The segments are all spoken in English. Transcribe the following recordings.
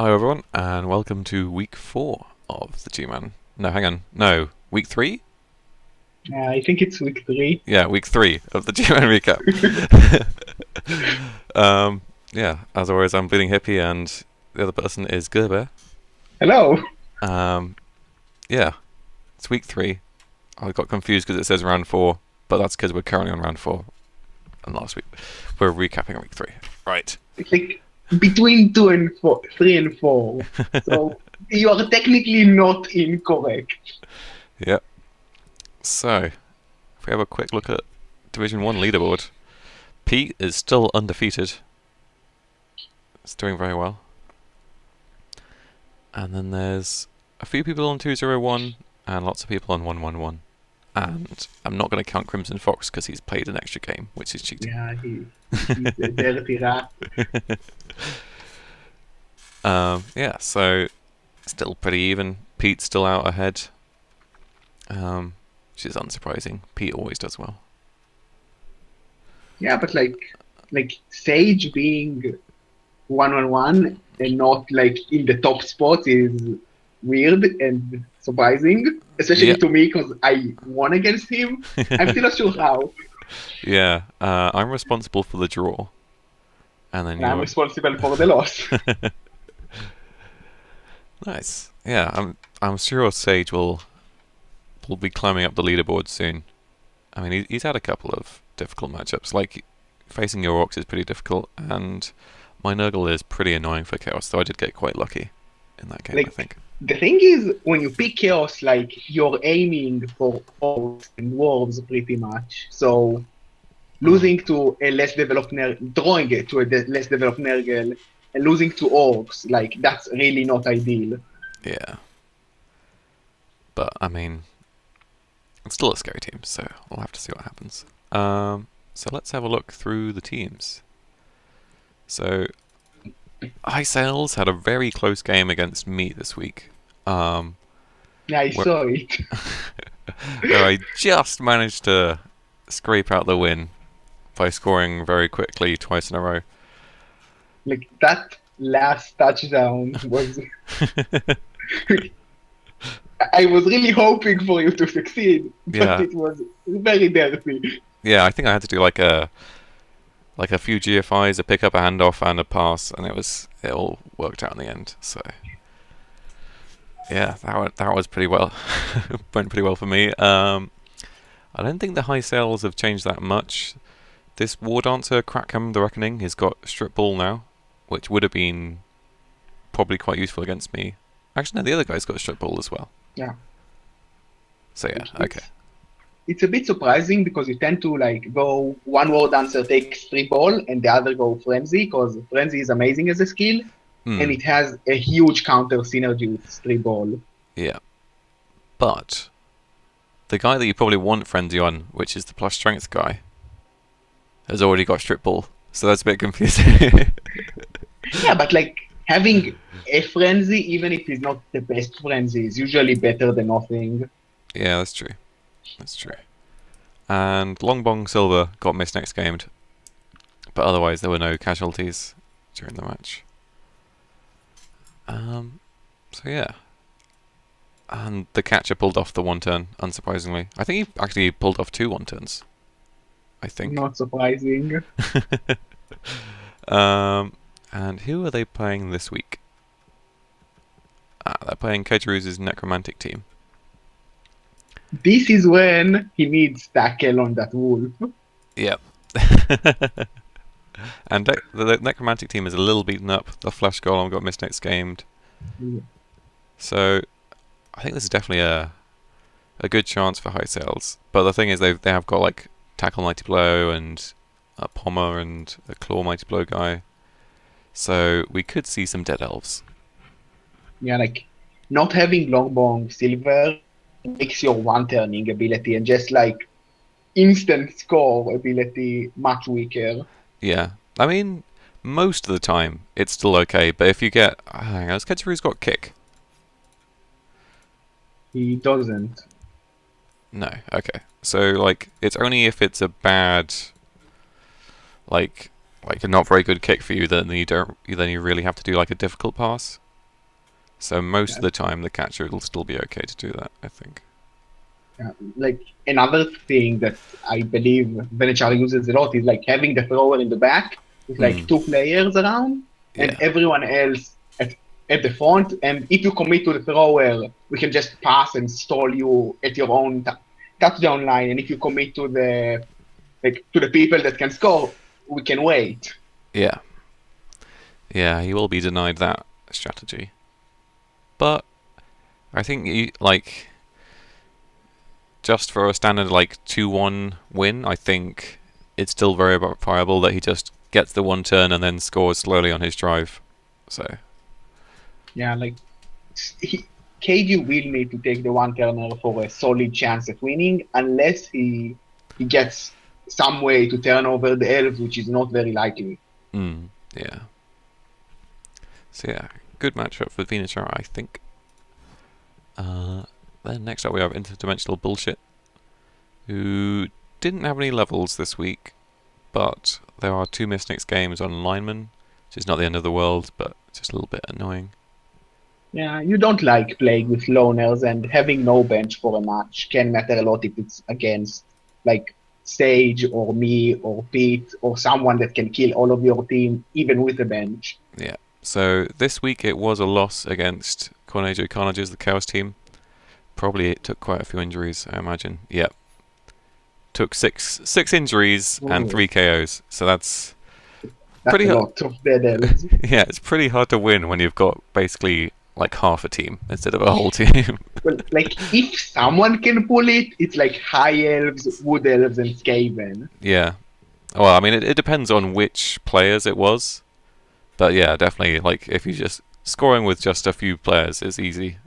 Hello everyone, and welcome to week 4 of the Gman. No, hang on. No, week 3? I think it's week 3. Yeah, week 3 of the Gman recap. Yeah, as always, I'm Bleeding Hippie, and the other person is Gerber. Hello. Yeah, it's week 3. I got confused because it says round 4, but that's because we're currently on round 4. And last week, we're recapping week 3. Right. It's like between 3 and 4. So you are technically not incorrect. Yep. So, if we have a quick look at Division 1 leaderboard, Pete is still undefeated. It's doing very well. And then there's a few people on 201 and lots of people on 111. And I'm not going to count Crimson Fox because he's played an extra game, which is cheating. Yeah, he's a dirty rat. Yeah, so still pretty even. Pete's still out ahead, which is unsurprising. Pete always does well. Yeah, but like Sage being 1-on-1 and not like in the top spot is weird and surprising, especially to me because I won against him. I'm still not sure how. Yeah, I'm responsible for the draw, and then I'm responsible for the loss. Nice. Yeah, I'm sure Sage will be climbing up the leaderboard soon. I mean, he's had a couple of difficult matchups. Like facing your Orcs is pretty difficult, and my Nurgle is pretty annoying for Chaos. So I did get quite lucky in that game, I think. The thing is, when you pick Chaos, like you're aiming for Orcs and Dwarves pretty much. So losing to a less developed drawing it to a less developed Nurgle and losing to Orcs, like that's really not ideal. Yeah. But I mean, it's still a scary team, so we'll have to see what happens. So let's have a look through the teams. So High Sails had a very close game against me this week. Yeah, I saw it. Where I just managed to scrape out the win by scoring very quickly twice in a row. Like that last touchdown was... I was really hoping for you to succeed, but it was very dirty. Yeah, I think I had to do like a few GFIs, a pick up, a handoff, and a pass, and it all worked out in the end. So yeah, that was pretty well. Went pretty well for me. I don't think the High Sails have changed that much. This War Dancer, Crackham the Reckoning, has got Strip Ball now, which would have been probably quite useful against me. Actually, no, the other guy's got Strip Ball as well. Yeah. So yeah, okay. It's a bit surprising because you tend to like go one War Dancer takes Strip Ball and the other go Frenzy, because Frenzy is amazing as a skill and it has a huge counter synergy with Strip Ball. Yeah. But the guy that you probably want Frenzy on, which is the plus strength guy, has already got Strip Ball. So that's a bit confusing. Yeah, but like having a Frenzy, even if it's not the best Frenzy, is usually better than nothing. Yeah, that's true. That's true. And Longbong Silver got missed next gamed, but otherwise there were no casualties during the match. So yeah. And the catcher pulled off the one turn, unsurprisingly. I think he actually pulled off 2 1-turns. I think. Not surprising. And who are they playing this week? They're playing Kedgeruz's Necromantic team. This is when he needs tackle on that wolf. Yep. And the Necromantic team is a little beaten up. The Flash Golem got missed next gamed. Yeah. So I think this is definitely a good chance for High Sails. But the thing is, they have got like Tackle Mighty Blow and a Pommer and a Claw Mighty Blow guy. So we could see some Dead Elves. Yeah, like not having Longbong Silver makes your one-turning ability and just like instant score ability much weaker. Yeah, I mean, most of the time it's still okay, but if you get... hang on, Kedgeruz's got Kick. He doesn't. No, okay. So, like, it's only if it's a bad... like a not very good kick for you, then you really have to do like a difficult pass. So most of Yeah, the time, the catcher will still be okay to do that, I think. yeah. Like another thing that I believe Venezuela uses a lot is like having the thrower in the back with like Mm, two players around and yeah, everyone else at the front. And if you commit to the thrower, we can just pass and stall you at your own touchdown line. And if you commit to the people that can score, we can wait. yeah, yeah. He will be denied that strategy, but I think just for a standard like 2-1 win, I think it's still very viable that he just gets the one turn and then scores slowly on his drive. So Yeah, like he, KG will need to take the one turner for a solid chance at winning, unless he gets some way to turn over the elves, which is not very likely. yeah, so yeah, good matchup for Venusaur, I think. Uh, then next up we have Interdimensional Bullshit, who didn't have any levels this week, but there are two Mystics games on lineman, which is not the end of the world, but just a little bit annoying. Yeah, you don't like playing with loners, and having no bench for a match can matter a lot if it's against like Sage or me or Pete or someone that can kill all of your team even with a bench. Yeah. So this week it was a loss against Cornejo Carnage's, the Chaos team. Probably it took quite a few injuries, I imagine. Yep. Took six injuries and Ooh, 3 KOs. So that's that's pretty. a lot of dead elves. Yeah, it's pretty hard to win when you've got basically like half a team instead of a whole team. Well, like if someone can pull it, it's like high elves, wood elves, and Skaven. Yeah. Well, I mean, it depends on which players it was, but yeah, definitely. Like if you just scoring with just a few players is easy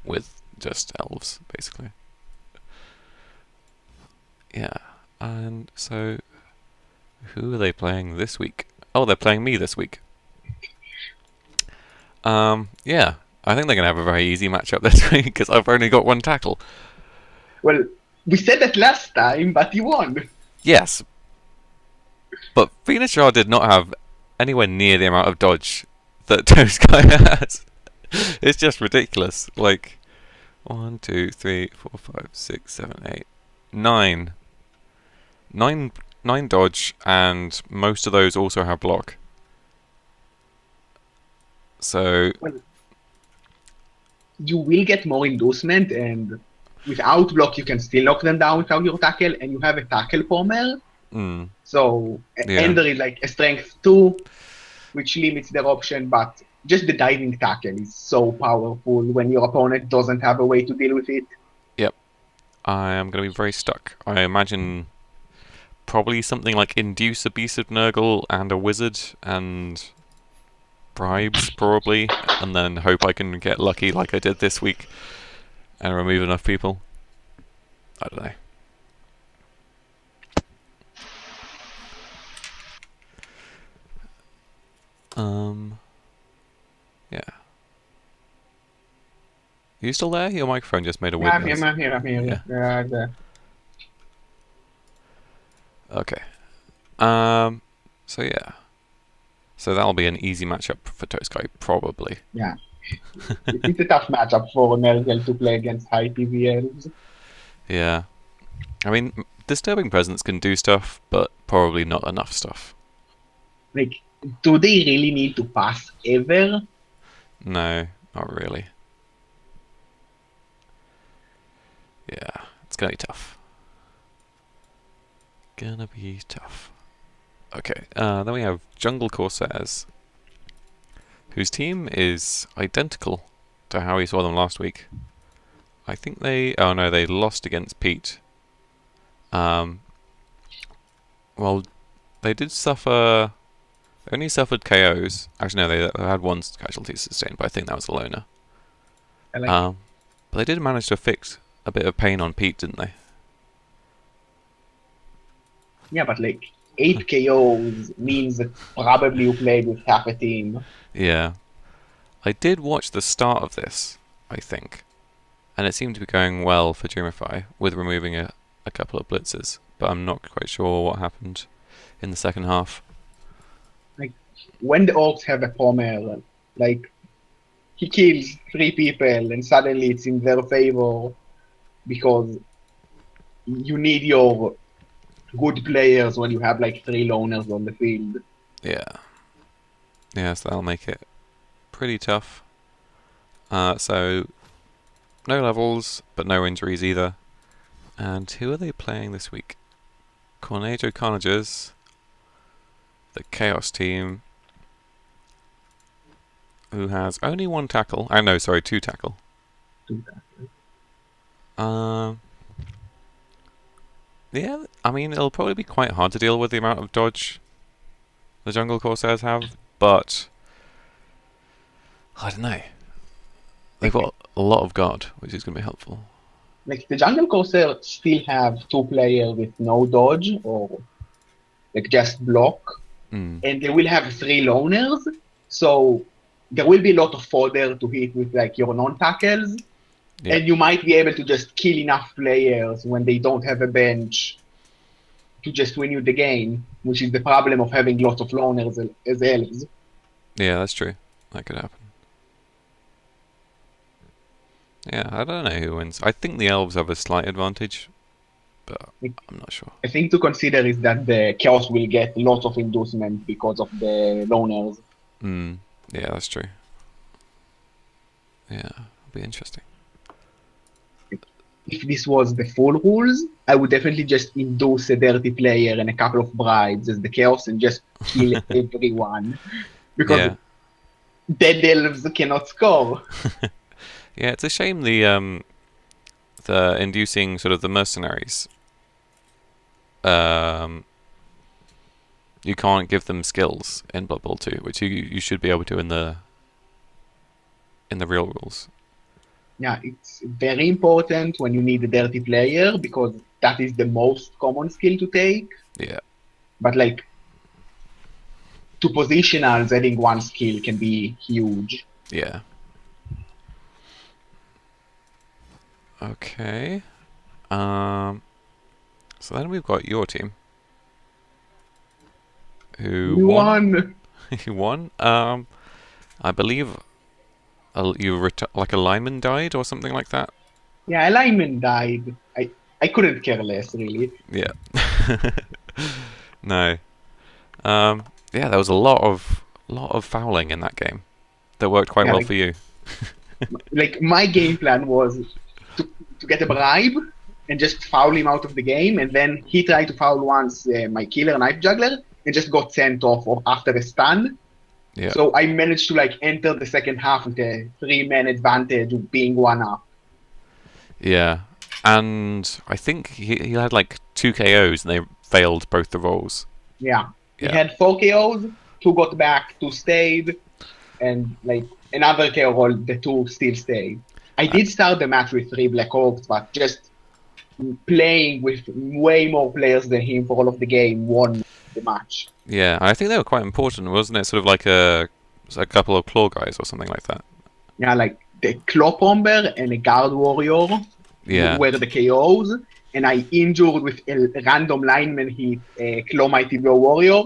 with just elves, basically. Yeah. And so, who are they playing this week? Oh, they're playing me this week. Yeah. I think they're gonna have a very easy matchup this week because I've only got one tackle. Well, we said that last time, but he won. Yes, but Venusaur did not have anywhere near the amount of dodge that Toast Guy has. It's just ridiculous. Like 1, 2, 3, 4, 5, 6, 7, 8, 9. 9 dodge, and most of those also have block. So Well, you will get more inducement, and without block, you can still knock them down without your tackle, and you have a tackle former. mm, So, yeah, and there is like a strength 2, which limits their option, but just the diving tackle is so powerful when your opponent doesn't have a way to deal with it. yep. I am going to be very stuck. I imagine probably something like induce a beast of Nurgle and a wizard and bribes probably, and then hope I can get lucky like I did this week and remove enough people. I don't know. Yeah. Are you still there? Your microphone just made a Yeah, weird I'm here, noise. I'm here, I'm here. Yeah. Okay. Um. So yeah. So that'll be an easy matchup for Toast Guy, probably. Yeah. It's a tough matchup for Nurgle to play against high PV elves. Yeah. I mean, Disturbing Presence can do stuff, but probably not enough stuff. Like, do they really need to pass ever? No, not really. Yeah, it's gonna be tough. Gonna be tough. Okay, then we have Jungle Corsairs, whose team is identical to how we saw them last week. I think they... Oh no, they lost against Pete. Um, well, they did suffer... They only suffered KOs. Actually, no, they had one casualty sustained, but I think that was a loner. And like, Um, but they did manage to fix a bit of pain on Pete, didn't they? yeah, but like 8 KOs means that probably you played with half a team. Yeah. I did watch the start of this, I think, and it seemed to be going well for Dreamify with removing a couple of blitzes, but I'm not quite sure what happened in the second half. Like when the orcs have a pommer, like he kills 3 people and suddenly it's in their favor because you need your good players when you have like 3 loners on the field. Yeah. Yeah, so that'll make it pretty tough. So, no levels, but no injuries either. And who are they playing this week? Cornejo Carnages, the Chaos team, who has only 1 tackle. Oh no, sorry, 2 tackle. Um, yeah, I mean, it'll probably be quite hard to deal with the amount of dodge the Jungle Corsairs have, but I don't know. They've got a lot of guard, which is going to be helpful. Like the Jungle Corsair still have 2 players with no dodge or like just block, Mm. and they will have 3 loners, so there will be a lot of fodder to hit with like your non-tackles, Yeah. and you might be able to just kill enough players when they don't have a bench to just win you the game, which is the problem of having lots of loners as elves. Yeah, that's true. That could happen. Yeah, I don't know who wins. I think the elves have a slight advantage, but I'm not sure. A thing to consider is that the Chaos will get lots of inducement because of the loners. Mm. Yeah, that's true. Yeah, it'll be interesting. If this was the full rules, I would definitely just induce a dirty player and a couple of bribes as the Chaos and just kill everyone. Because Yeah. dead elves cannot score. Yeah, it's a shame the inducing sort of the mercenaries. You can't give them skills in Blood Bowl 2, which you should be able to in the real rules. Yeah, it's very important when you need a dirty player because that is the most common skill to take. Yeah. But like to positionals, adding 1 skill can be huge. Yeah. Okay. So then we've got your team. Who You won? won. Who won? I believe like a lineman died or something like that. Yeah, alignment died. I couldn't care less, really. Yeah. No. Yeah, there was a lot of fouling in that game. That worked quite Yeah, well like- for you. Like my game plan was to get a bribe and just foul him out of the game, and then he tried to foul once my killer knife juggler and just got sent off or after a stun. Yeah. So I managed to like enter the second half with a 3-man advantage of being 1-up. Yeah. And I think he had like 2 KOs and they failed both the rolls. Yeah. He Yeah. had 4 KOs, 2 got back, 2 stayed, and like another KO roll, the 2 still stayed. I did start the match with 3 Black Orcs, but just playing with way more players than him for all of the game won the match. Yeah, I think they were quite important, wasn't it? Sort of like a couple of claw guys or something like that. Yeah, like the Claw Bomber and a Guard Warrior Yeah. were the KOs, and I injured with a random lineman hit a Claw Mighty Blow Warrior,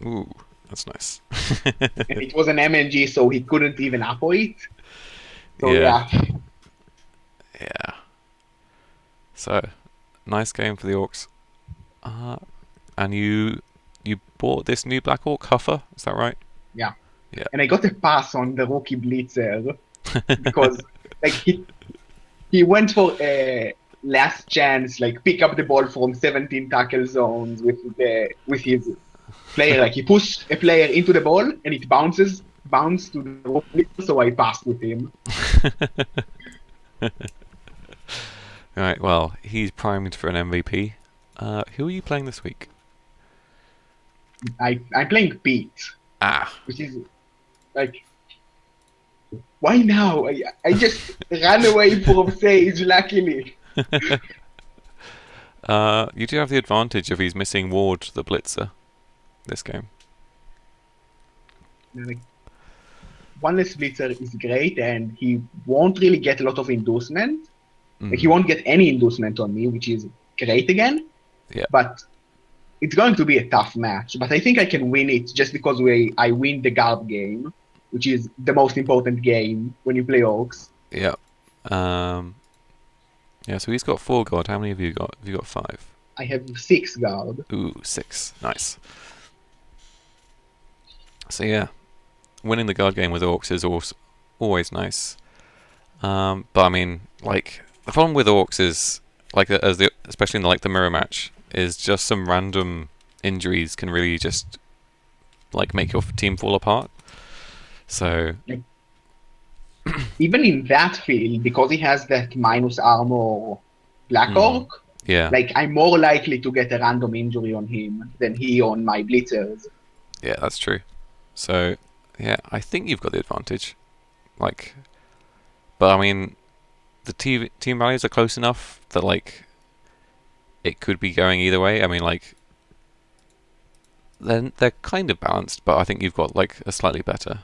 Ooh, that's nice. and it was an MNG, so he couldn't even uppo it. So Yeah. yeah. Yeah. So, nice game for the Orcs. And you bought this new Black Orc Huffer, is that right? Yeah. Yeah. And I got a pass on the rookie blitzer because like he went for a last chance, like pick up the ball from 17 tackle zones with his player. Like he pushed a player into the ball and it bounced to the rookie blitzer, so I passed with him. Right, well, he's primed for an MVP. Who are you playing this week? I'm playing Pete, Ah, which is like, why now? I just ran away from Sage, luckily. you do have the advantage of he's missing Ward the Blitzer this game. Like, one less blitzer is great, and he won't really get a lot of inducement. Mm. Like, he won't get any inducement on me, which is great again. Yeah. But it's going to be a tough match. But I think I can win it just because I win the guard game. which is the most important game when you play orcs. Yeah. Yeah, so he's got 4 guard. How many have you got? Have you got 5? I have 6 guard. Ooh, 6. Nice. So yeah, winning the guard game with orcs is always nice. But I mean, like, the problem with orcs is, like, especially in the mirror match, is just some random injuries can really just, like, make your team fall apart. So Like, even in that field, because he has that minus armor Black Orc, yeah, like I'm more likely to get a random injury on him than he on my blitzers. yeah, that's true. So yeah, I think you've got the advantage. Like, but I mean, the team values are close enough that, like, it could be going either way. I mean, like, they're kind of balanced, but I think you've got, like, a slightly better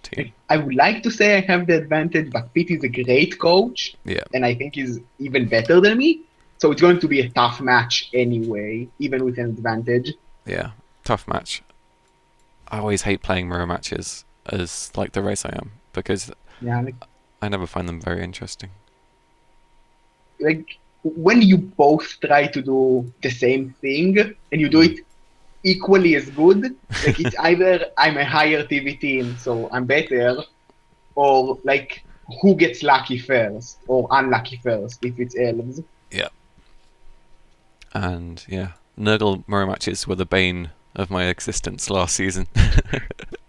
team. I would like to say I have the advantage, but Pete is a great coach, Yeah, and I think he's even better than me. So it's going to be a tough match anyway, even with an advantage. yeah, tough match. I always hate playing mirror matches as, like, the race I am, because Yeah, like, I never find them very interesting. like when you both try to do the same thing and you do it equally as good, like it's either I'm a higher TV team, so I'm better, or like who gets lucky first or unlucky first if it's elves. Yeah. And yeah, Nurgle mirror matches were the bane of my existence last season.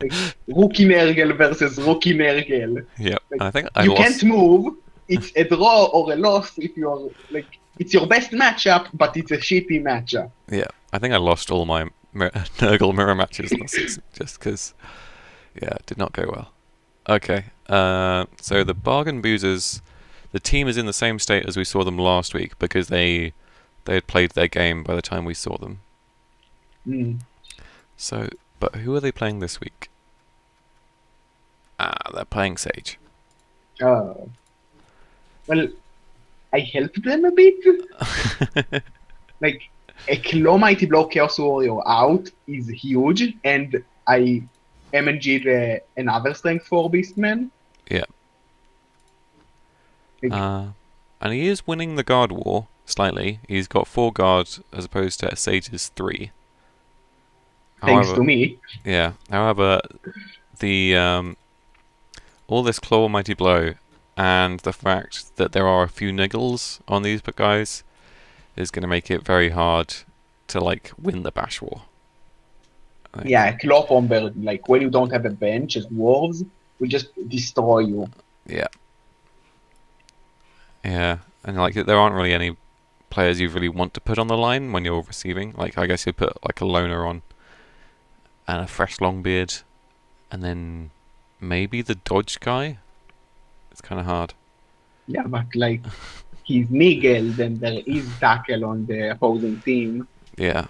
Like, rookie Nergal versus rookie Nergal. Yep. Like, And I think I you lost. can't move. It's a draw or a loss if you're like it's your best matchup, but it's a shitty matchup. Yeah, I think I lost all my Nurgle mirror matches last season just because, yeah, it did not go well. Okay. So the Bargain Boozers, the team is in the same state as we saw them last week because they had played their game by the time we saw them. Mm. So, but who are they playing this week? They're playing Sage. Well, I helped them a bit. Like a Claw Mighty Blow Chaos Warrior out is huge, and I MNG'd another Strength 4 Beastman. Yeah. Like, And he is winning the guard war slightly. He's got 4 guards as opposed to Sage's 3. thanks However, to me. yeah. However, the all this Claw Mighty Blow and the fact that there are a few niggles on these guys is going to make it very hard to, like, win the Bash War. Yeah, Claw Bomber, like when you don't have a bench as dwarves, will just destroy you. Yeah. Yeah, and, like, there aren't really any players you really want to put on the line when you're receiving. Like, I guess you put, like, a loner on and a fresh Longbeard, and then maybe the dodge guy. It's kind of hard. Yeah, but like he's Nigel, then there is tackle on the opposing team. Yeah.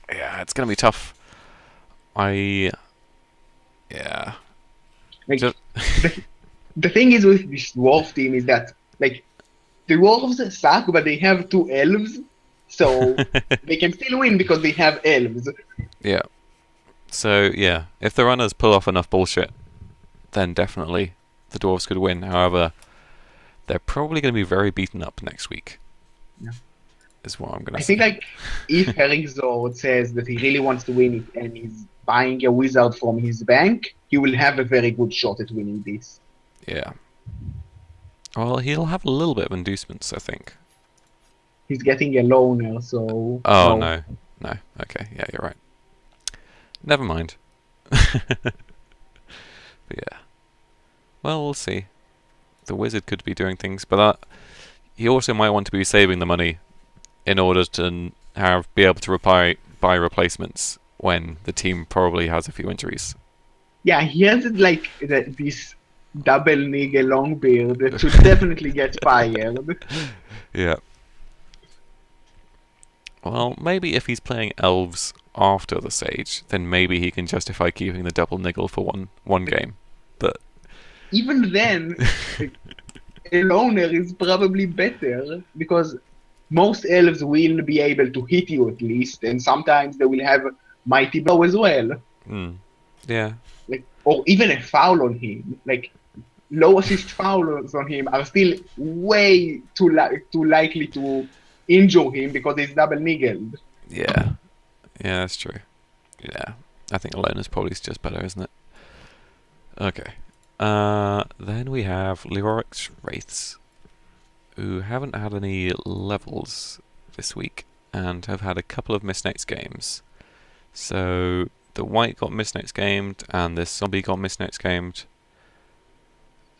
Yeah, it's gonna be tough. Yeah. Like Just the thing is with this dwarf team is that like the dwarves suck, but they have 2 elves, so they can still win because they have elves. yeah. So yeah, if the runners pull off enough bullshit, then definitely the dwarves could win. However, they're probably going to be very beaten up next week. Yeah. Is what I'm going to I say. think like if Herringzord says that he really wants to win it and he's buying a wizard from his bank, he will have a very good shot at winning this. Yeah. Well, he'll have a little bit of inducements, I think. He's getting a loner, so Oh, no. Okay, yeah, you're right. Never mind. But yeah. Well, we'll see. The wizard could be doing things, but he also might want to be saving the money in order to be able to buy replacements when the team probably has a few injuries. Yeah, he has like this double nigga long beard that should definitely get fired. Yeah. Well, maybe if he's playing elves after the Sage, then maybe he can justify keeping the double niggle for one game. But Even then, a loner is probably better because most elves will be able to hit you at least, and sometimes they will have mighty blow as well. yeah, or even a foul on him, like low assist fouls on him are still way too likely to injure him because he's double niggled. Yeah, yeah, that's true. Yeah, I think Alona's probably just better, isn't it? Okay. Then we have Leoric's Wraiths, who haven't had any levels this week and have had a couple of misnates games. So the white got misnates gamed and this zombie got misnates gamed.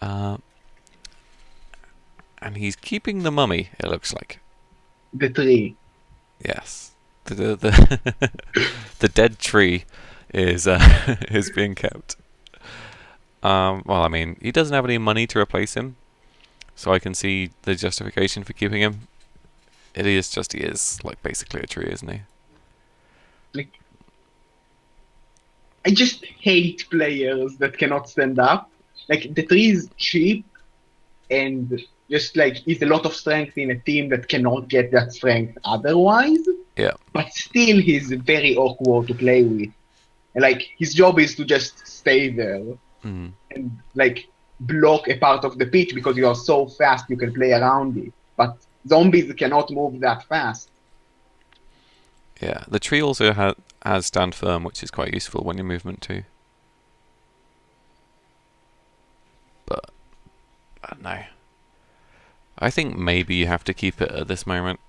And he's keeping the mummy, it looks like. The tree. Yes. The the dead tree is is being kept. Well, I mean, he doesn't have any money to replace him, so I can see the justification for keeping him. He is like basically a tree, isn't he? Like, I just hate players that cannot stand up. Like the tree is cheap and just like is a lot of strength in a team that cannot get that strength otherwise. Yeah. But still, he's very awkward to play with. And like his job is to just stay there Mm. and like block a part of the pitch because you are so fast you can play around it. But zombies cannot move that fast. Yeah. The tree also has stand firm, which is quite useful when you're movement too. But I don't know. I think maybe you have to keep it at this moment.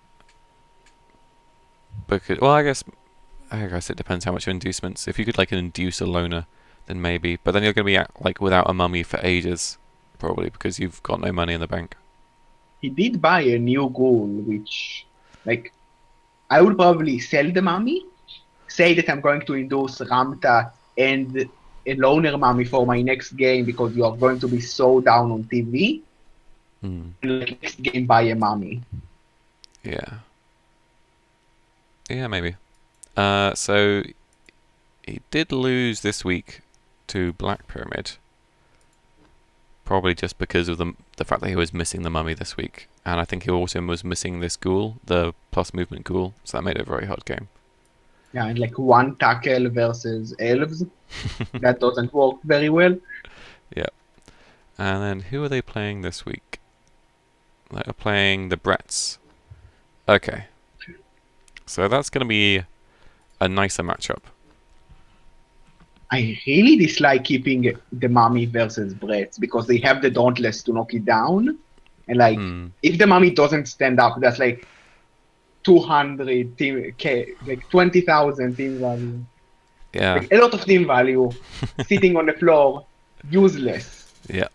Because, well, I guess it depends how much inducements. If you could like induce a loner, then maybe. But then you're going to be like without a mummy for ages, probably because you've got no money in the bank. He did buy a new ghoul, which like I would probably sell the mummy, say that I'm going to induce Ramtat and a loner mummy for my next game because you are going to be so down on TV. Mm. And like next game buy a mummy. Yeah. Yeah, maybe. So he did lose this week to Black Pyramid. Probably just because of the fact that he was missing the mummy this week. And I think he also was missing this ghoul, the plus movement ghoul. So that made it a very hard game. Yeah, and like one tackle versus elves. That doesn't work very well. Yeah. And then who are they playing this week? They're playing the Bretts. Okay. So that's going to be a nicer matchup. I really dislike keeping the mummy versus Bretts because they have the Dauntless to knock it down. And like, if the mummy doesn't stand up, that's like 200 team, like 20,000 team value. Yeah. Like a lot of team value sitting on the floor, useless. Yeah.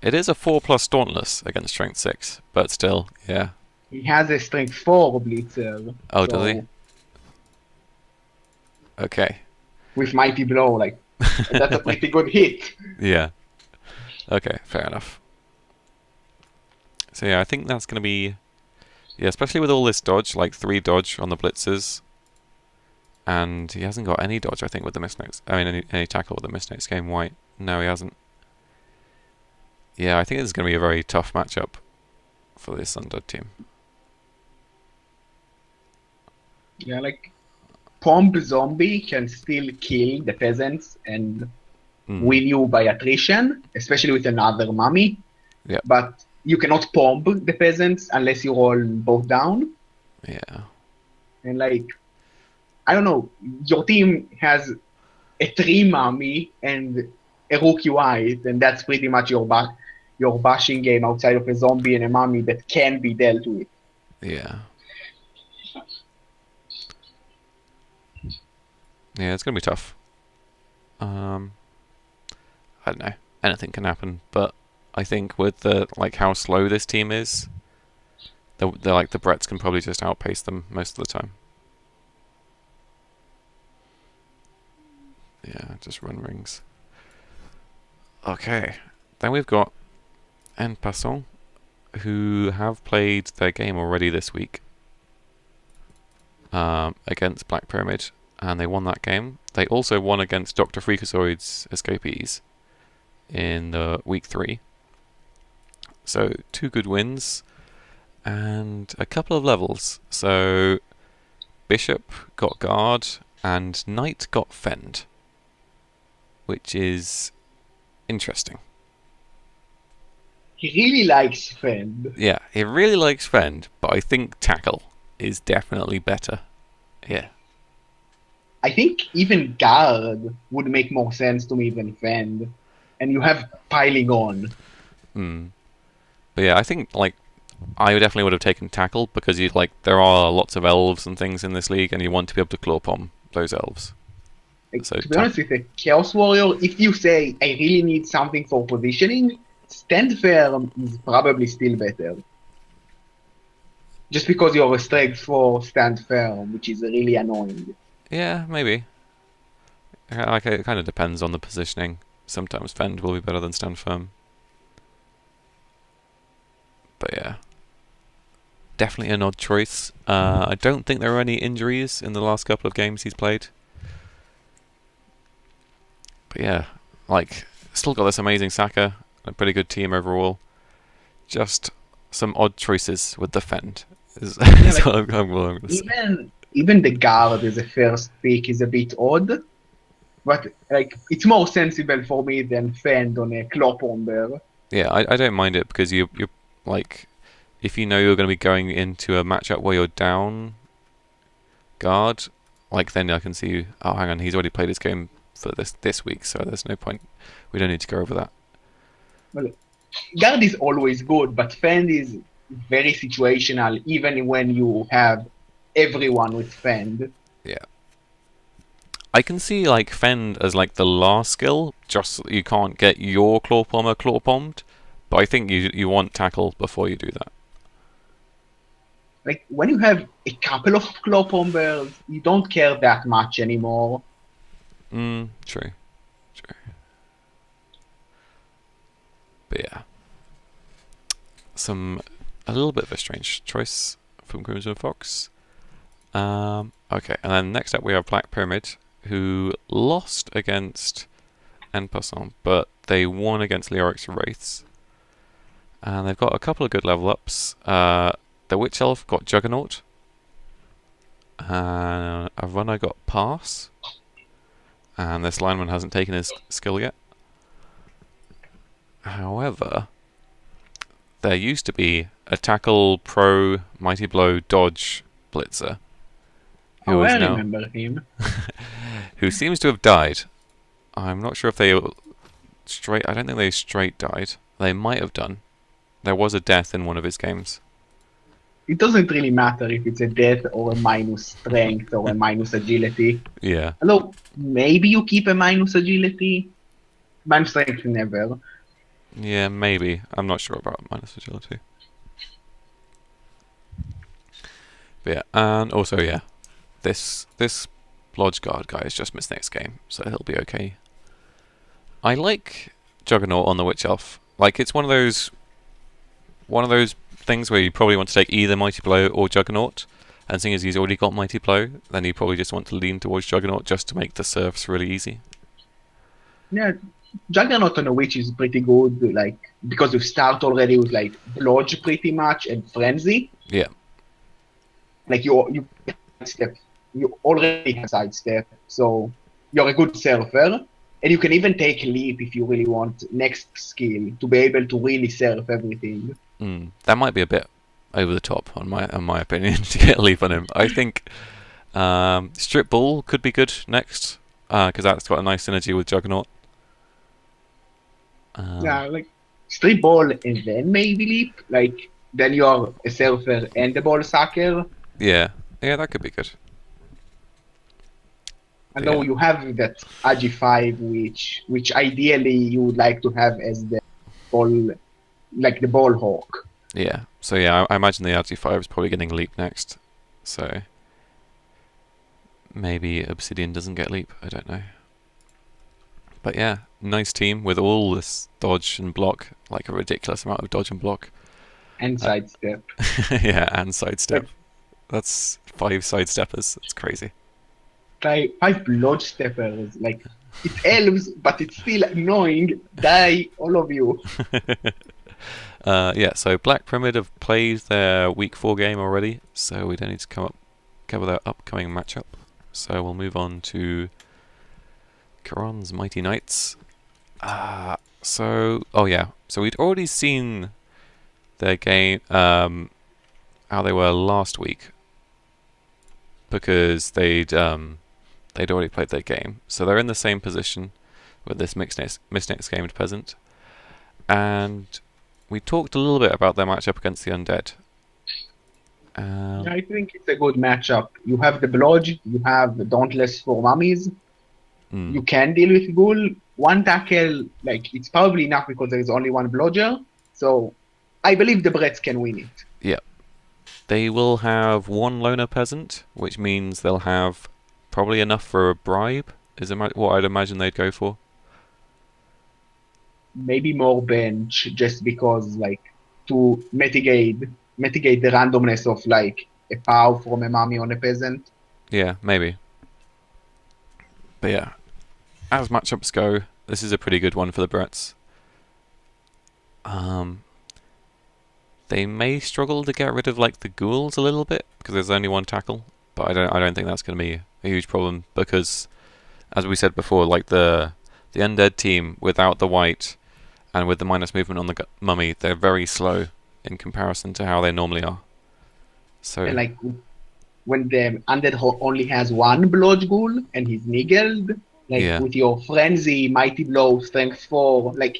It is a 4+ Dauntless against Strength 6, but still, yeah. He has a Strength 4 Blitzer. Oh, does he? Okay. With Mighty Blow, like, that's a pretty good hit. Yeah. Okay, fair enough. So yeah, I think that's going to be... Yeah, especially with all this dodge, like 3 dodge on the blitzers. And he hasn't got any dodge, I think, with the misnotes. I mean, any tackle with the misnotes game white. No, he hasn't. Yeah, I think this is going to be a very tough matchup for this Undead team. Yeah, like, Pomp Zombie can still kill the peasants and win you by attrition, especially with another mummy. Yeah. But you cannot pomp the peasants unless you roll both down. Yeah. And like, I don't know, your team has a 3 mummy and a rookie white, and that's pretty much your bashing game outside of a zombie and a mummy that can be dealt with. Yeah. Yeah, it's going to be tough. I don't know. Anything can happen, but I think with the how slow this team is, they're like the Bretts can probably just outpace them most of the time. Yeah, just run rings. Okay, then we've got En Passant, who have played their game already this week against Black Pyramid, and they won that game. They also won against Dr. Freakazoid's Escapees in the week 3. So 2 good wins and a couple of levels. So Bishop got Guard and Knight got Fend. which is interesting. He really likes Fend. Yeah, he really likes Fend, but I think Tackle is definitely better. Yeah. I think even Guard would make more sense to me than Fend. And you have piling on. Hmm. But yeah, I think like I definitely would have taken Tackle because you like there are lots of elves and things in this league, and you want to be able to claw bomb those elves. Like, So to be honest with a Chaos Warrior, if you say I really need something for positioning, Stand Firm is probably still better. Just because you're restricted for Stand Firm, which is really annoying. yeah, maybe. Like it kind of depends on the positioning. Sometimes Fend will be better than Stand Firm. But yeah, definitely an odd choice. I don't think there were any injuries in the last couple of games he's played. But yeah, like still got this amazing Saka, a pretty good team overall. Just some odd choices with the Fend. Is, Yeah, is like what I'm going to say. even the guard as a first pick is a bit odd, but like it's more sensible for me than Fend on a Claw Bomber. Yeah, I don't mind it because you're like if you know you're going to be going into a matchup where you're down guard, like then I can see you. Oh, hang on, he's already played his game for this week, so there's no point. We don't need to go over that. Well, guard is always good, but Fend is very situational, even when you have everyone with Fend. Yeah, I can see like Fend as like the last skill, just so that you can't get your claw bomber claw bombed. But I think you want tackle before you do that. Like when you have a couple of Claw Bombers, you don't care that much anymore. True. But yeah, a little bit of a strange choice from Crimson Fox. Okay, and then next up we have Black Pyramid, who lost against En Passant, but they won against Leoric's Wraiths. And they've got a couple of good level ups. The Witch Elf got Juggernaut. A runner got Pass. And this lineman hasn't taken his skill yet. However, there used to be a Tackle Pro Mighty Blow Dodge Blitzer. Oh, I remember him. Who seems to have died. I'm not sure if they straight. I don't think they straight died. They might have done. There was a death in one of his games. It doesn't really matter if it's a death or a minus strength or a minus agility. Yeah. Although maybe you keep a minus agility, minus strength never. Yeah, maybe. I'm not sure about minus agility. But yeah, and also yeah, this Lodge Guard guy has just missed next game, so he'll be okay. I like Juggernaut on the Witch Elf. Like it's one of those things where you probably want to take either Mighty Blow or Juggernaut, and seeing as he's already got Mighty Blow, then you probably just want to lean towards Juggernaut just to make the serfs really easy. Yeah, Juggernaut on a Witch is pretty good, like because you start already with like Blodge pretty much and Frenzy. Yeah. Like you step, you already have sidestep, so you're a good surfer. And you can even take Leap if you really want next skill to be able to really surf everything. That might be a bit over the top, on my opinion, to get a Leap on him. I think Strip Ball could be good next, because that's got a nice synergy with Juggernaut. Yeah, like Strip Ball and then maybe Leap. Like then you're a surfer and a ball sucker. Yeah, that could be good. And though you have that AG5, which ideally you would like to have as the ball, like the ball hawk. Yeah. So yeah, I imagine the RG5 is probably getting Leap next. So maybe Obsidian doesn't get Leap. I don't know. But yeah, nice team with all this dodge and block, like a ridiculous amount of dodge and block. And sidestep. Yeah, and sidestep. That's 5 sidesteppers. That's crazy. 5 Lodge Steppers. Like, it's elves, but it's still annoying. Die, all of you. Yeah, so Black Pyramid have played their Week 4 game already, so we don't need to cover their upcoming matchup. So we'll move on to Karon's Mighty Knights. Oh yeah. So we'd already seen their game, how they were last week, because they'd already played their game. So they're in the same position with this mixed gamed peasant. And we talked a little bit about their matchup against the undead. Yeah, I think it's a good matchup. You have the Blodge, you have the Dauntless for mummies. You can deal with Ghoul. One tackle, like, it's probably enough because there is only one Blodger. So I believe the Bretts can win it. Yeah. They will have one loner peasant, which means they'll have probably enough for a bribe, is what I'd imagine they'd go for. Maybe more bench, just because, like, to mitigate the randomness of, like, a POW from a mummy on a peasant. Yeah, maybe. But yeah, as matchups go, this is a pretty good one for the Bretts. They may struggle to get rid of like the ghouls a little bit because there's only one tackle, but I don't think that's going to be a huge problem because, as we said before, like the undead team without the white and with the minus movement on the mummy, they're very slow in comparison to how they normally are. So And, like, when the undead only has one Blodge Ghoul and he's niggled, like, with your Frenzy, Mighty Blow, Strength 4, like,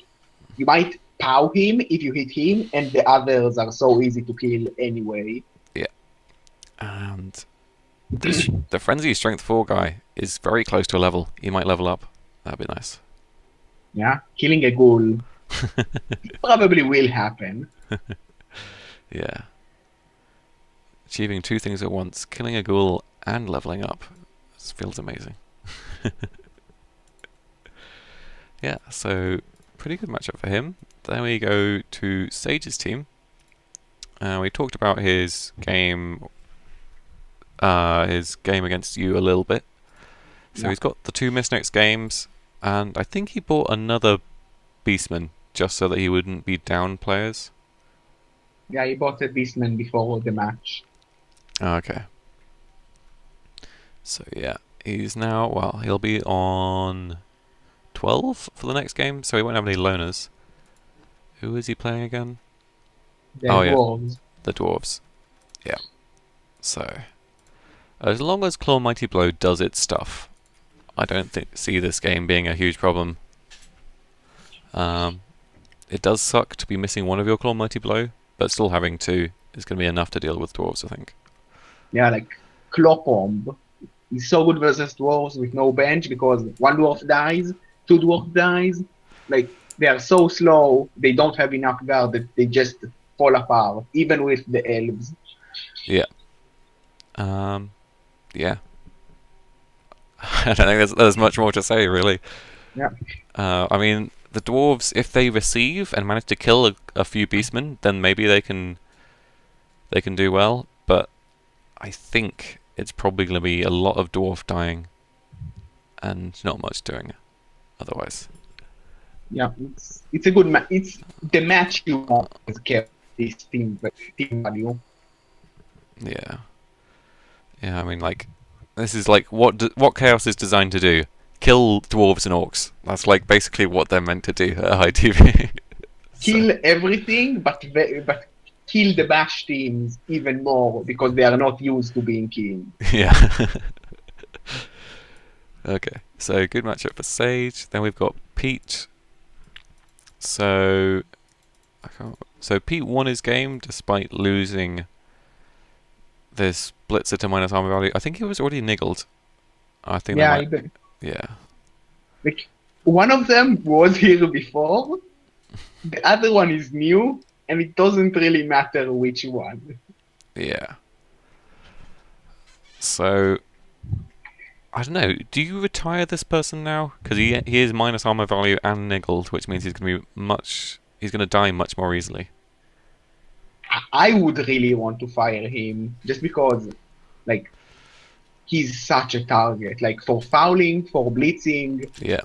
you might POW him if you hit him, and the others are so easy to kill anyway. Yeah. And the Frenzy Strength 4 guy is very close to a level. He might level up. That'd be nice. Yeah, killing a Ghoul probably will happen. Yeah. Achieving two things at once, killing a ghoul and leveling up. This feels amazing. Yeah, so pretty good matchup for him. Then we go to Sage's team. We talked about his game against you a little bit. So he's got the two Misnex games, and I think he bought another Beastman just so that he wouldn't be down players. Yeah, he bought a Beastman before the match. Okay. So yeah, he's now, well, he'll be on 12 for the next game, so he won't have any loners. Who is he playing again? The Dwarves. The Dwarves. Yeah. So, as long as Claw Mighty Blow does its stuff, I don't see this game being a huge problem. It does suck to be missing one of your Claw Mighty Blow, but still having two is going to be enough to deal with Dwarves, I think. Yeah, like, Claw Bomb is so good versus Dwarves with no bench because one Dwarf dies, two Dwarf dies. Like, they are so slow, they don't have enough guard that they just fall apart, even with the elves. Yeah. Yeah. I don't think there's much more to say, really. Yeah. I mean, the dwarves, if they receive and manage to kill a few beastmen, then maybe they can do well. But I think it's probably going to be a lot of dwarf dying and not much doing otherwise. Yeah, it's a good match. It's the match you want to get this team value. Yeah. Yeah, I mean, like, this is like what Chaos is designed to do. Kill dwarves and orcs. That's like basically what they're meant to do at high TV. Kill everything, but kill the bash teams even more because they are not used to being killed. Yeah. Okay, so good matchup for Sage. Then we've got Pete. So Pete won his game despite losing this Blitzer to minus armor value. I think he was already niggled. I think yeah. Like, one of them was here before, the other one is new, and it doesn't really matter which one. Yeah. So, I don't know. Do you retire this person now? Because he is minus armor value and niggled, which means he's going to die much more easily. I would really want to fire him just because, like, he's such a target. Like, for fouling, for blitzing. Yeah.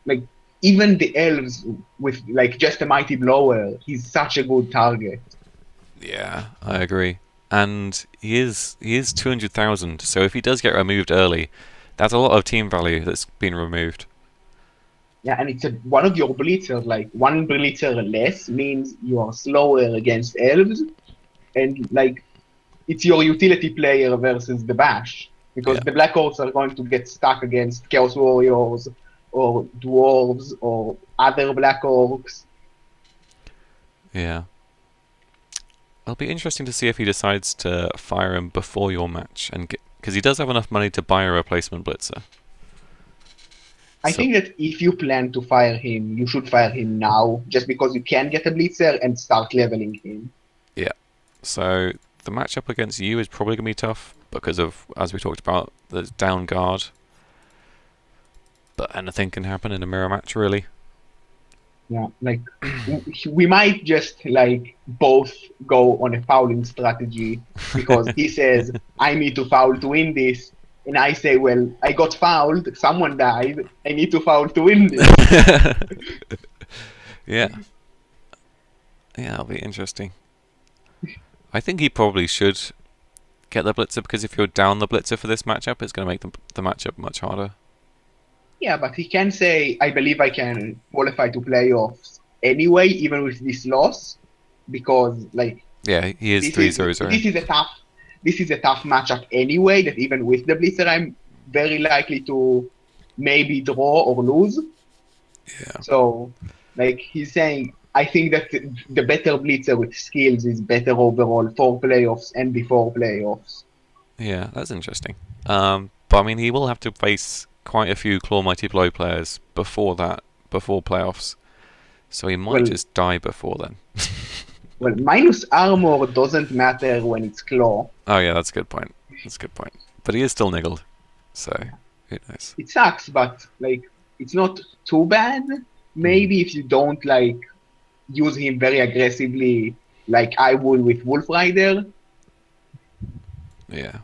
Like, even the elves with, like, just a mighty blower, he's such a good target. Yeah, I agree. And he is 200,000, so if he does get removed early, that's a lot of team value that's been removed. Yeah, and it's one of your blitzers. Like one blitzer less means you are slower against elves, and like it's your utility player versus the bash because Yeah, the black orcs are going to get stuck against chaos warriors or dwarves or other black orcs. yeah. It'll be interesting to see if he decides to fire him before your match, and because he does have enough money to buy a replacement blitzer. I So think that if you plan to fire him, you should fire him now, just because you can get a blitzer and start leveling him. yeah, so the matchup against you is probably going to be tough because of, as we talked about, the down guard. But anything can happen in a mirror match, really. Yeah, like we might just like both go on a fouling strategy because he says I need to foul to win this, and I say, well, I got fouled, someone died, I need to foul to win this. Yeah, yeah, it'll be interesting. I think he probably should get the blitzer because if you're down the blitzer for this matchup, it's going to make the matchup much harder. Yeah, but he can say, I believe I can qualify to playoffs anyway, even with this loss, because like Yeah, he is this is 3-0-0. this is a tough matchup anyway. That even with the blitzer, I'm very likely to maybe draw or lose. Yeah, So, like he's saying, I think that the better blitzer with skills is better overall for playoffs and before playoffs. yeah, that's interesting. But I mean, he will have to face quite a few Claw Mighty Blow players before that, before playoffs. So he might Well, just die before then. well, minus armor doesn't matter when it's claw. Oh yeah, that's a good point. That's a good point. But he is still niggled, so who knows? It sucks, but like it's not too bad. Maybe if you don't like use him very aggressively, like I would with Wolf Rider. Yeah.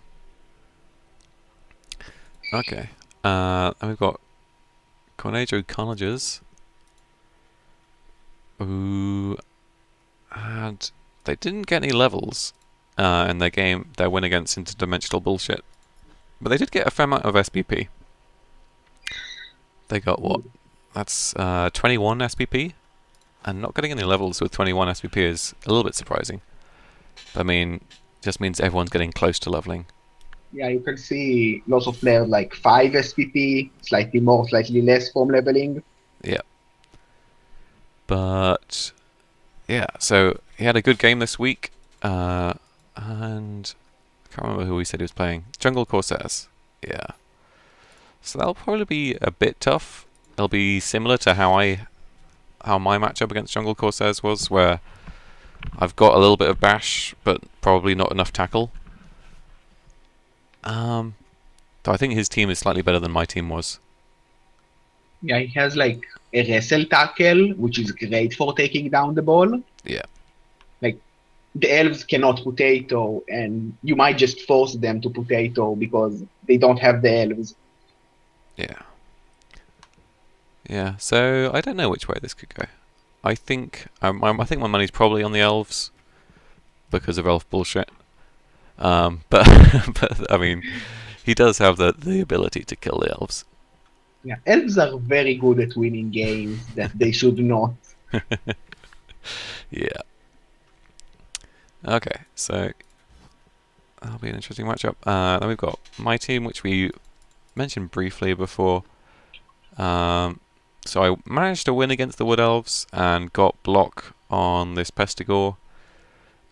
Okay. And we've got Cornejo Colleges, who had they didn't get any levels in their win against Interdimensional Bullshit, but they did get a fair amount of SPP. They got what? That's 21 SPP, and not getting any levels with 21 SPP is a little bit surprising. I mean, just means everyone's getting close to leveling. Yeah, you can see lots of players like 5 SPP, slightly more, slightly less from leveling. Yeah. But yeah, so he had a good game this week, and I can't remember who he said he was playing. Jungle Corsairs. Yeah. So that'll probably be a bit tough. It'll be similar to how my matchup against Jungle Corsairs was, where I've got a little bit of bash, but probably not enough tackle. So I think his team is slightly better than my team was. Yeah, he has like a wrestle tackle, which is great for taking down the ball. Yeah. Like the elves cannot potato, and you might just force them to potato because they don't have the elves. Yeah. Yeah. So I don't know which way this could go. I think I think my money's probably on the elves because of elf bullshit. But but I mean, he does have the ability to kill the elves. Yeah, elves are very good at winning games that they should not. Yeah. Okay, so that'll be an interesting matchup. Then we've got my team, which we mentioned briefly before. So I managed to win against the Wood Elves and got block on this Pestigore.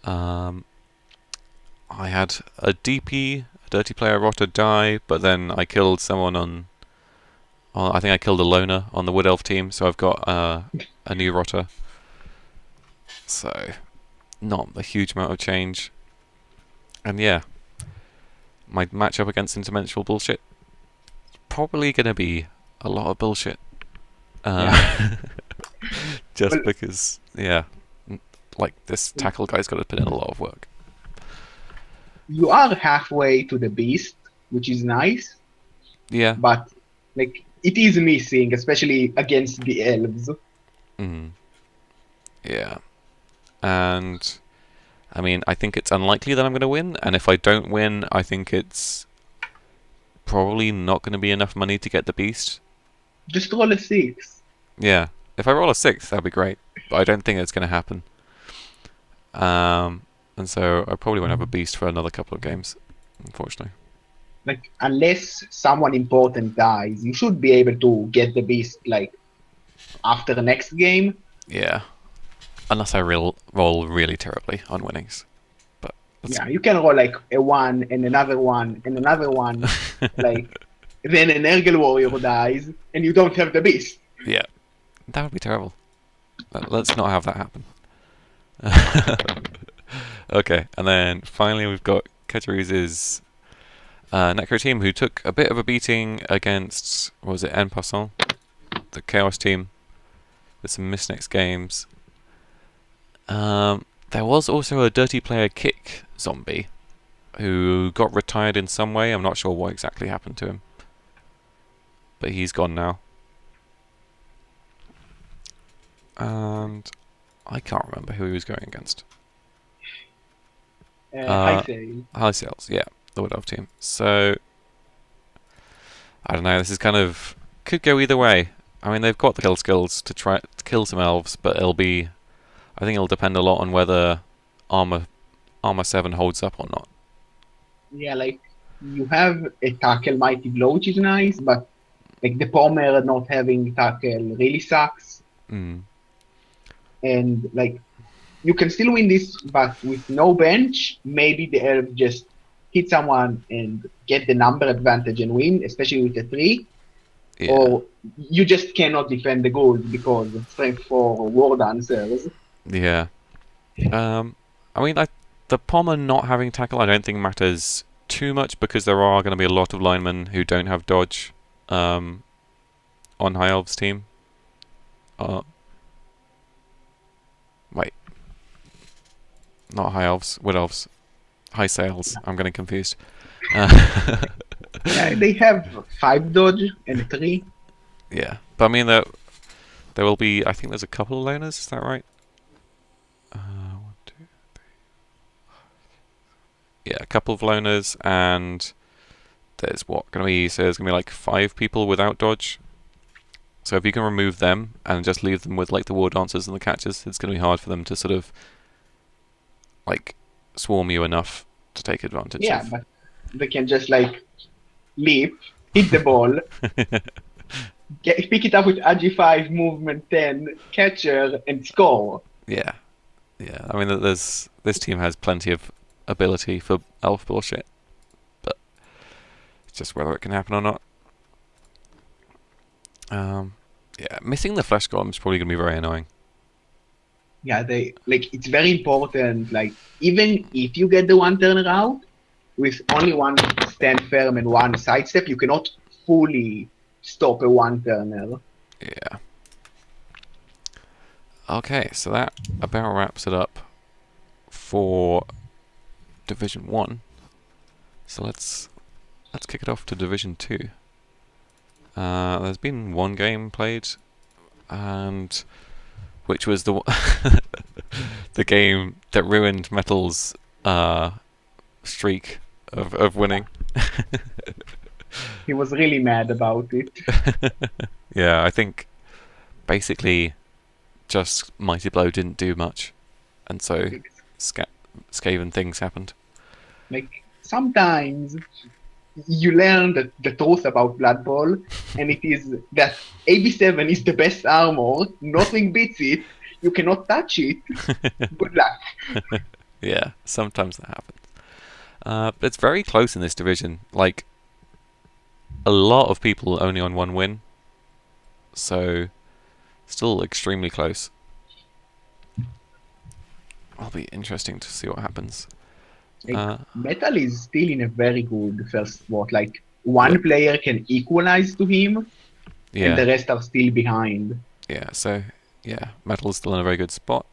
I had a DP, a Dirty Player Rotter, die, but then I killed someone on I think I killed a loner on the Wood Elf team, so I've got a new Rotter. So, not a huge amount of change. And yeah, my matchup against Interdimensional Bullshit probably going to be a lot of bullshit. Just Well, because, yeah, like this tackle guy's got to put in a lot of work. you are halfway to the beast, which is nice, Yeah. but like it is missing, especially against the elves. Mm. Yeah. And I mean, I think it's unlikely that I'm going to win, and if I don't win, I think it's probably not going to be enough money to get the beast. Just roll a 6. Yeah. If I roll a 6, that'd be great. But I don't think it's going to happen. And so I probably won't have a beast for another couple of games, unfortunately. Like, unless someone important dies, you should be able to get the beast, like, after the next game. Yeah. Unless I roll really terribly on winnings. But that's... Yeah, you can roll, like, a 1 and another 1 and another 1. Like, then an Ergel warrior dies, and you don't have the beast. Yeah. That would be terrible. Let's not have that happen. Okay, and then finally we've got Keteruz's Necro team, who took a bit of a beating against, what was it, En Passant, the Chaos team, with some misnext games. There was also a Dirty Player Kick zombie who got retired in some way. I'm not sure what exactly happened to him, but he's gone now. And I can't remember who he was going against. High sale. High Sales, yeah, the Wood Elf team. So I don't know. This is kind of could go either way. I mean, they've got the kill skills to try to kill some elves, but it'll be. I think it'll depend a lot on whether armor 7 holds up or not. Yeah, like, you have a tackle mighty blow, which is nice, but, like, the Pommer not having tackle really sucks. Mm. And, like, you can still win this, but with no bench, maybe the elf just hit someone and get the number advantage and win, especially with a 3. Yeah. Or you just cannot defend the gold because strength 4 war dancers. Yeah. I mean, the Pommer not having tackle, I don't think matters too much because there are going to be a lot of linemen who don't have dodge on High Elves team. Wait. Not High Elves, Wood Elves. High Sales. I'm getting confused. Yeah, they have 5 dodge and a 3. Yeah. But I mean, there will be, I think there's a couple of loners, is that right? 1, 2, 3. Yeah, a couple of loners, and there's what going to be, so there's going to be like 5 people without dodge. So if you can remove them and just leave them with like the war dancers and the catchers, it's going to be hard for them to sort of like swarm you enough to take advantage Yeah, of. but they can just, like, leap, hit the ball, pick it up with Agi5, movement 10, catcher, and score. Yeah. Yeah. I mean, this team has plenty of ability for elf bullshit, but it's just whether it can happen or not. Yeah, missing the flesh golem is probably going to be very annoying. Yeah, it's very important. Like, even if you get the 1 turner out, with only 1 stand firm and 1 sidestep, you cannot fully stop a 1 turner. Yeah. Okay, so that about wraps it up for Division 1. So let's kick it off to Division 2. There's been 1 game played, and which was the the game that ruined Metal's streak of winning. He was really mad about it. Yeah, I think basically just Mighty Blow didn't do much, and so Skaven things happened. Like, sometimes you learn the truth about Blood Bowl, and it is that AB7 is the best armor, nothing beats it, you cannot touch it. Good luck. Yeah, sometimes that happens. But it's very close in this division. Like, a lot of people only on 1 win, so still extremely close. It'll be interesting to see what happens. Like, Metal is still in a very good first spot. Like, 1 player can equalize to him, Yeah. and the rest are still behind. Yeah, so yeah, Metal's still in a very good spot.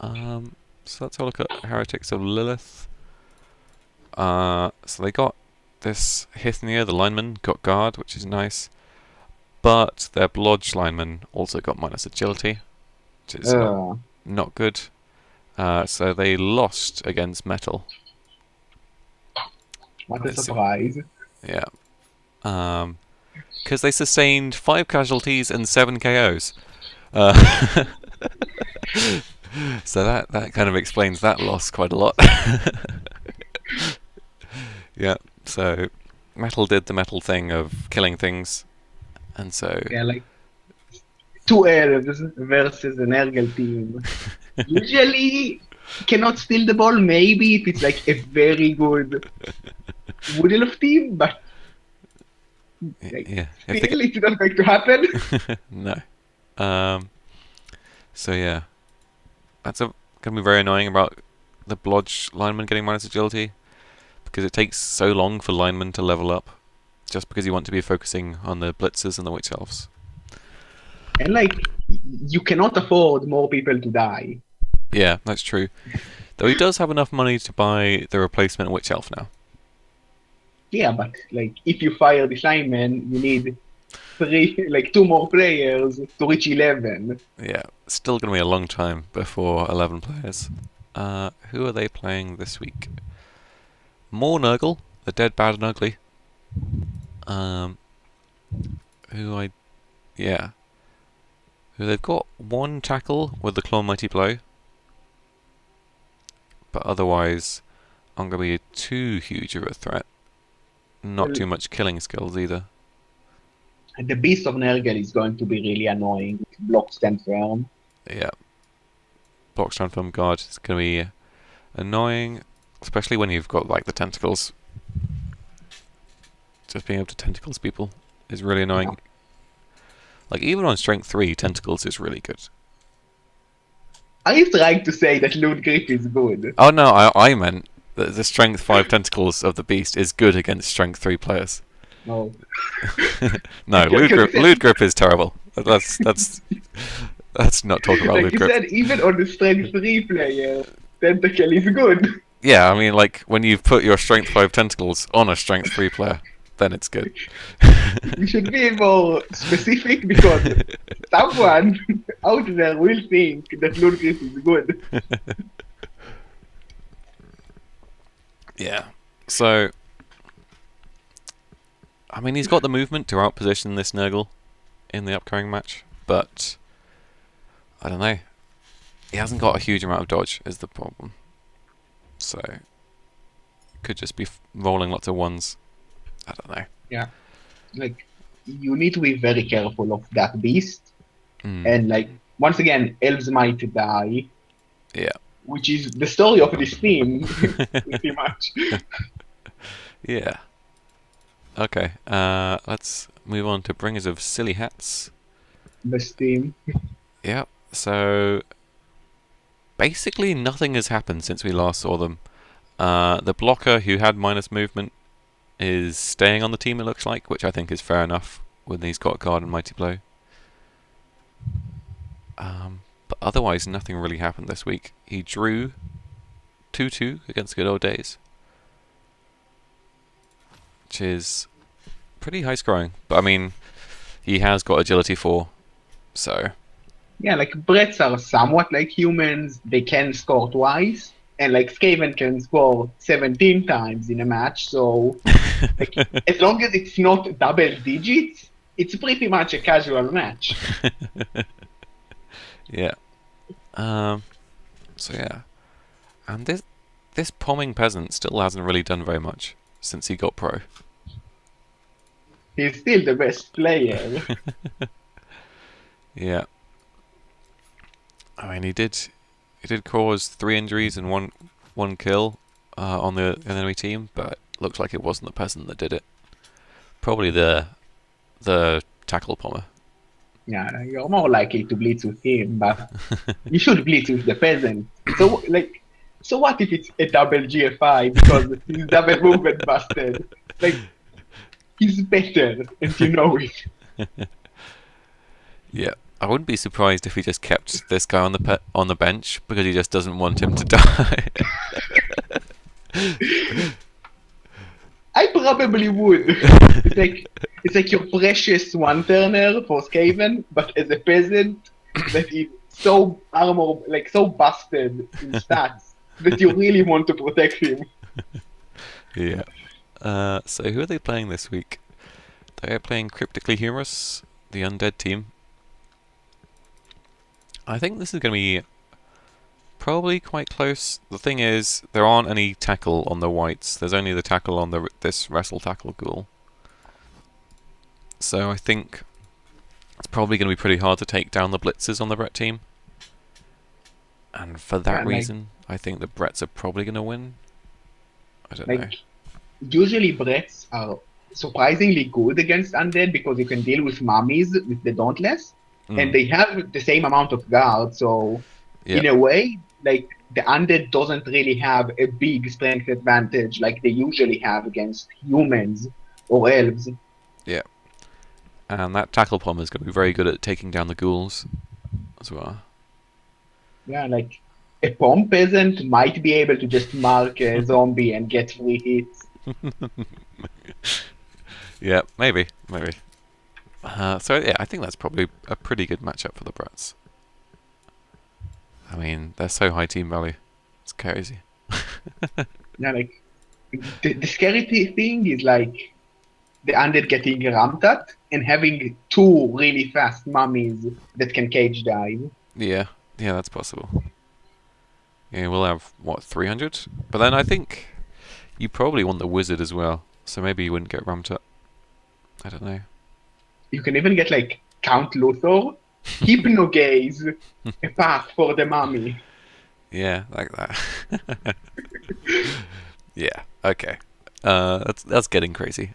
So let's have a look at Heretics of Lilith. So they got this Hithnia, the lineman, got guard, which is nice. But their Blodge lineman also got minus agility, which is not good. So they lost against Metal. What a surprise. Yeah. because they sustained 5 casualties and 7 KOs. Uh, so that kind of explains that loss quite a lot. Yeah. So Metal did the Metal thing of killing things, and so Yeah, like two elves versus an Ergel team. Usually cannot steal the ball, maybe if it's like a very good Wood Elf team, but like yeah, if they still it's not going to happen. get no. Um. So yeah, that's gonna be very annoying about the Blodge lineman getting minus agility, because it takes so long for linemen to level up, just because you want to be focusing on the blitzers and the witch elves. And like you cannot afford more people to die. Yeah, that's true. Though he does have enough money to buy the replacement witch elf now. Yeah, but like if you fire the lineman, you need like two more players to reach 11. Yeah, still gonna be a long time before 11 players. Who are they playing this week? More Nurgle, the dead, bad, and ugly. Um, who I, yeah, who they've got one tackle with the Claw Mighty Blow, but otherwise, aren't gonna be too huge of a threat. Not Well, too much killing skills either. the Beast of Nergal is going to be really annoying. Block stand firm. Yeah, block stand from guard is gonna be annoying, especially when you've got like the tentacles. Just being able to tentacles people is really annoying. Yeah. Like even on strength 3, tentacles is really good. Are you trying to say that Loot Grip is good? Oh no, I meant that the strength 5 tentacles of the beast is good against strength 3 players. No. No, loot grip is terrible. That's not talking about Like loot you grip. said, even on the strength 3 player, Tentacle is good. Yeah, I mean like when you put your strength 5 tentacles on a strength 3 player, then it's good. You should be more specific because someone out there will think that Loot Grip is good. Yeah. So I mean, he's got the movement to outposition this Nurgle in the upcoming match, but I don't know. He hasn't got a huge amount of dodge, is the problem. So, could just be rolling lots of ones. I don't know. Yeah. Like, you need to be very careful of that beast. Mm. And, like, once again, elves might die. Yeah. Which is the story of this team, pretty much. Yeah. Okay, let's move on to Bringers of Silly Hats. Best team. Yeah, so basically nothing has happened since we last saw them. The blocker who had minus movement is staying on the team, it looks like, which I think is fair enough when he's got guard and mighty blow. But otherwise nothing really happened this week. He drew 2-2 against Good Old Days, which is pretty high scoring. But I mean, he has got agility 4, so Yeah, like, Bretts are somewhat like humans. They can score twice. And, like, Skaven can score 17 times in a match. So, like, as long as it's not double digits, it's pretty much a casual match. yeah. So yeah, and this Pomming Peasant still hasn't really done very much since he got pro. He's still the best player. Yeah. I mean, he did cause 3 injuries and one kill on the enemy team, but looks like it wasn't the peasant that did it. Probably the tackle pommer. Yeah, you're more likely to blitz with him, but you should blitz with the peasant. So, like, so what if it's a double GFI because his double movement busted? Like, he's better, and you know it. Yeah, I wouldn't be surprised if he just kept this guy on the bench because he just doesn't want him to die. I probably would. It's like your precious one turner for Skaven, but as a peasant that is so so busted in stats that you really want to protect him. Yeah. So who are they playing this week? They're playing Cryptically Humorous, the undead team. I think this is going to be probably quite close. The thing is, there aren't any tackle on the whites. There's only the tackle on this wrestle tackle ghoul. So I think it's probably going to be pretty hard to take down the blitzers on the Brett team. And for that reason, I think the Bretts are probably going to win. I don't know. Usually Bretts are surprisingly good against undead because you can deal with mummies with the Dauntless, and they have the same amount of guard, so in a way, like, the undead doesn't really have a big strength advantage like they usually have against humans or elves. Yeah. And that tackle bomber is going to be very good at taking down the ghouls as well. Yeah, like, a palm peasant might be able to just mark a zombie and get 3 hits. Yeah, maybe. So yeah, I think that's probably a pretty good matchup for the Bretts. I mean, they're so high team value. It's crazy. Yeah, like, the scary thing is, like, the undead getting ramped at and having 2 really fast mummies that can cage dive. Yeah, that's possible. Yeah, we'll have, 300? But then I think you probably want the wizard as well, so maybe you wouldn't get ramped up. I don't know. You can even get, like, Count Luthor, hypnogaze a path for the mummy. Yeah, like that. Yeah, okay. That's getting crazy.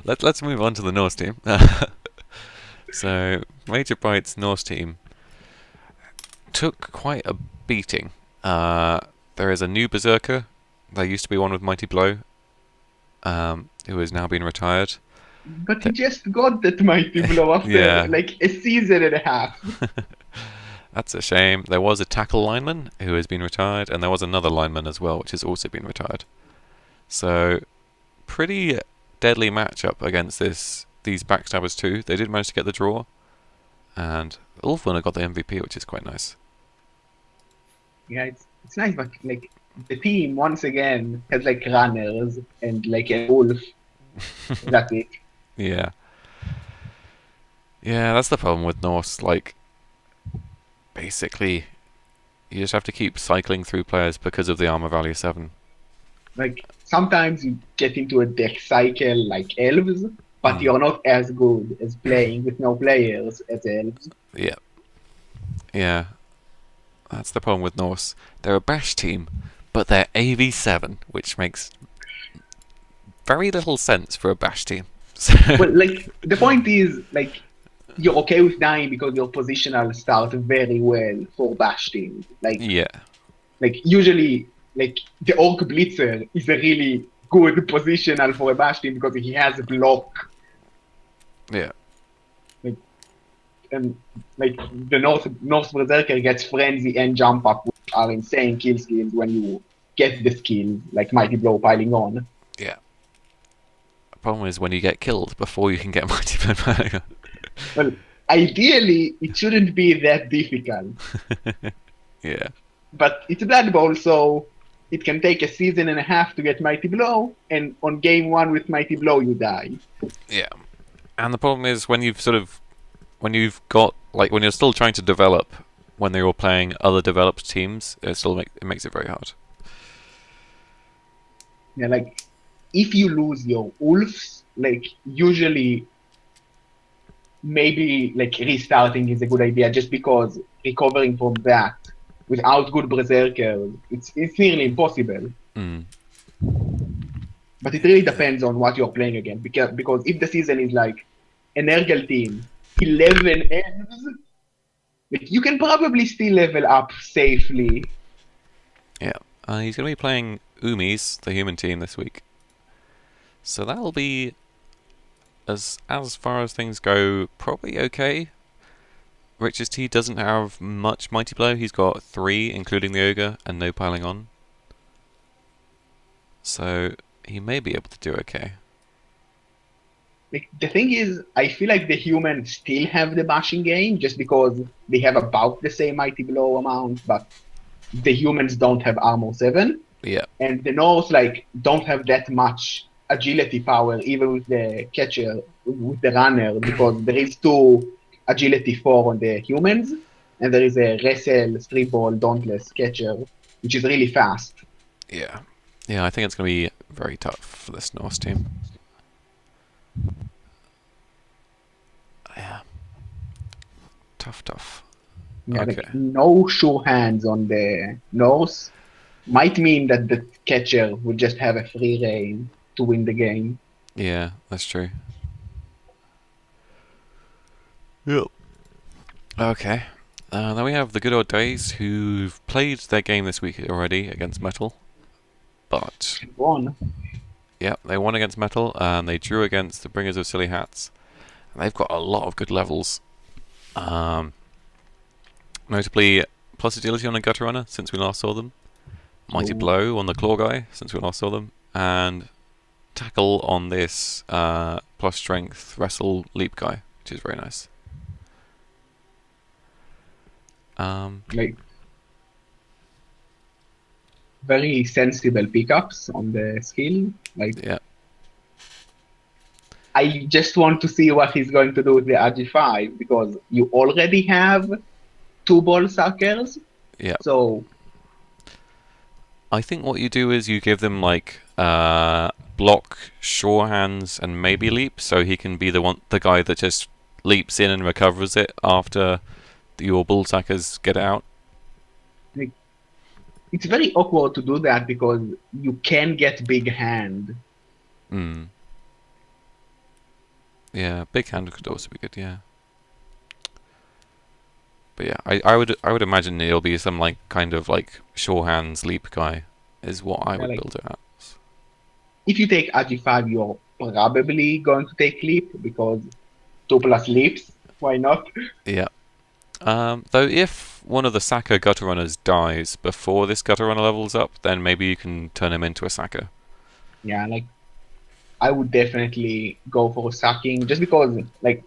Let's move on to the Norse team. So, Major Bright's Norse team took quite a beating. There is a new berserker. There used to be one with Mighty Blow, who has now been retired. But he just got that Mighty Blow after like a season and a half. That's a shame. There was a tackle lineman who has been retired, and there was another lineman as well, which has also been retired. So, pretty deadly matchup against these Backstabbers too. They did manage to get the draw, and Ulfwinner got the MVP, which is quite nice. Yeah, it's nice, but like the team once again has like runners and like a wolf. That's it. Yeah, that's the problem with Norse. Like, basically, you just have to keep cycling through players because of the armor value 7. Like, sometimes you get into a deck cycle like elves, but you're not as good as playing with no players as elves. Yeah. That's the problem with Norse. They're a bash team, but they're AV7, which makes very little sense for a bash team. Well, like, the point is, like, you're okay with dying because your positional start very well for bash teams. Like, usually, like, the Orc Blitzer is a really good positional for a bash team because he has a block. Yeah. Like, and like the North Berserker gets Frenzy and Jump Up, which are insane kill skills when you get the skills, like Mighty Blow piling on. Yeah. The problem is when you get killed before you can get Mighty Blow piling on. Well, ideally, it shouldn't be that difficult. Yeah. But it's a Blood Bowl, so it can take a season and a half to get Mighty Blow, and on game 1 with Mighty Blow, you die. Yeah. And the problem is when you're still trying to develop, when you're playing other developed teams, it makes it very hard. Yeah, like, if you lose your Wolves, like, usually maybe like restarting is a good idea, just because recovering from that without good berserkers, it's nearly impossible. But it really depends on what you're playing again, because if the season is like an Ergel team, 11 elves, like, you can probably still level up safely. Yeah, he's going to be playing Umis, the human team, this week. So that'll be, as far as things go, probably okay. Rich's T doesn't have much Mighty Blow. He's got 3, including the Ogre, and no piling on. So he may be able to do okay. Like, the thing is, I feel like the humans still have the bashing game, just because they have about the same Mighty Blow amount, but the humans don't have armor 7. Yeah. And the Norse, like, don't have that much agility power even with the catcher, with the runner, because there is two agility 4 on the humans, and there is a wrestle, strip ball, dauntless catcher, which is really fast. Yeah. Yeah, I think it's going to be very tough for this Norse team. Yeah. Tough, tough. Yeah, like Okay. no sure hands on the Norse might mean that the catcher would just have a free reign to win the game. Yeah, that's true. Yep. Okay. Then we have the Good Old Days, who've played their game this week already against Metal. But, One. yeah, they won against Metal, and they drew against the Bringers of Silly Hats. And they've got a lot of good levels. Um, Notably, plus agility on the Gutter Runner, since we last saw them. Mighty Ooh, Blow on the Claw Guy, since we last saw them. And Tackle on this plus Strength Wrestle Leap Guy, which is very nice. like very sensible pickups on the skill. Like Yeah, I just want to see what he's going to do with the RG5 because you already have two ball suckers. yeah. So I think what you do is you give them like block, sure hands, and maybe leap, so he can be the guy that just leaps in and recovers it after your bull sackers get out. like, it's very awkward to do that because you can get big hand. Hmm. Yeah, big hand could also be good. Yeah. But yeah, I would imagine it'll be some like kind of like sure hands leap guy is what I Yeah, would like build it at. if you take RG5, you're probably going to take leap because 2 plus leaps. Why not? Yeah. Though if one of the Sacker gutter runners dies before this gutter runner levels up, then maybe you can turn him into a Sacker. Yeah, like I would definitely go for sucking just because like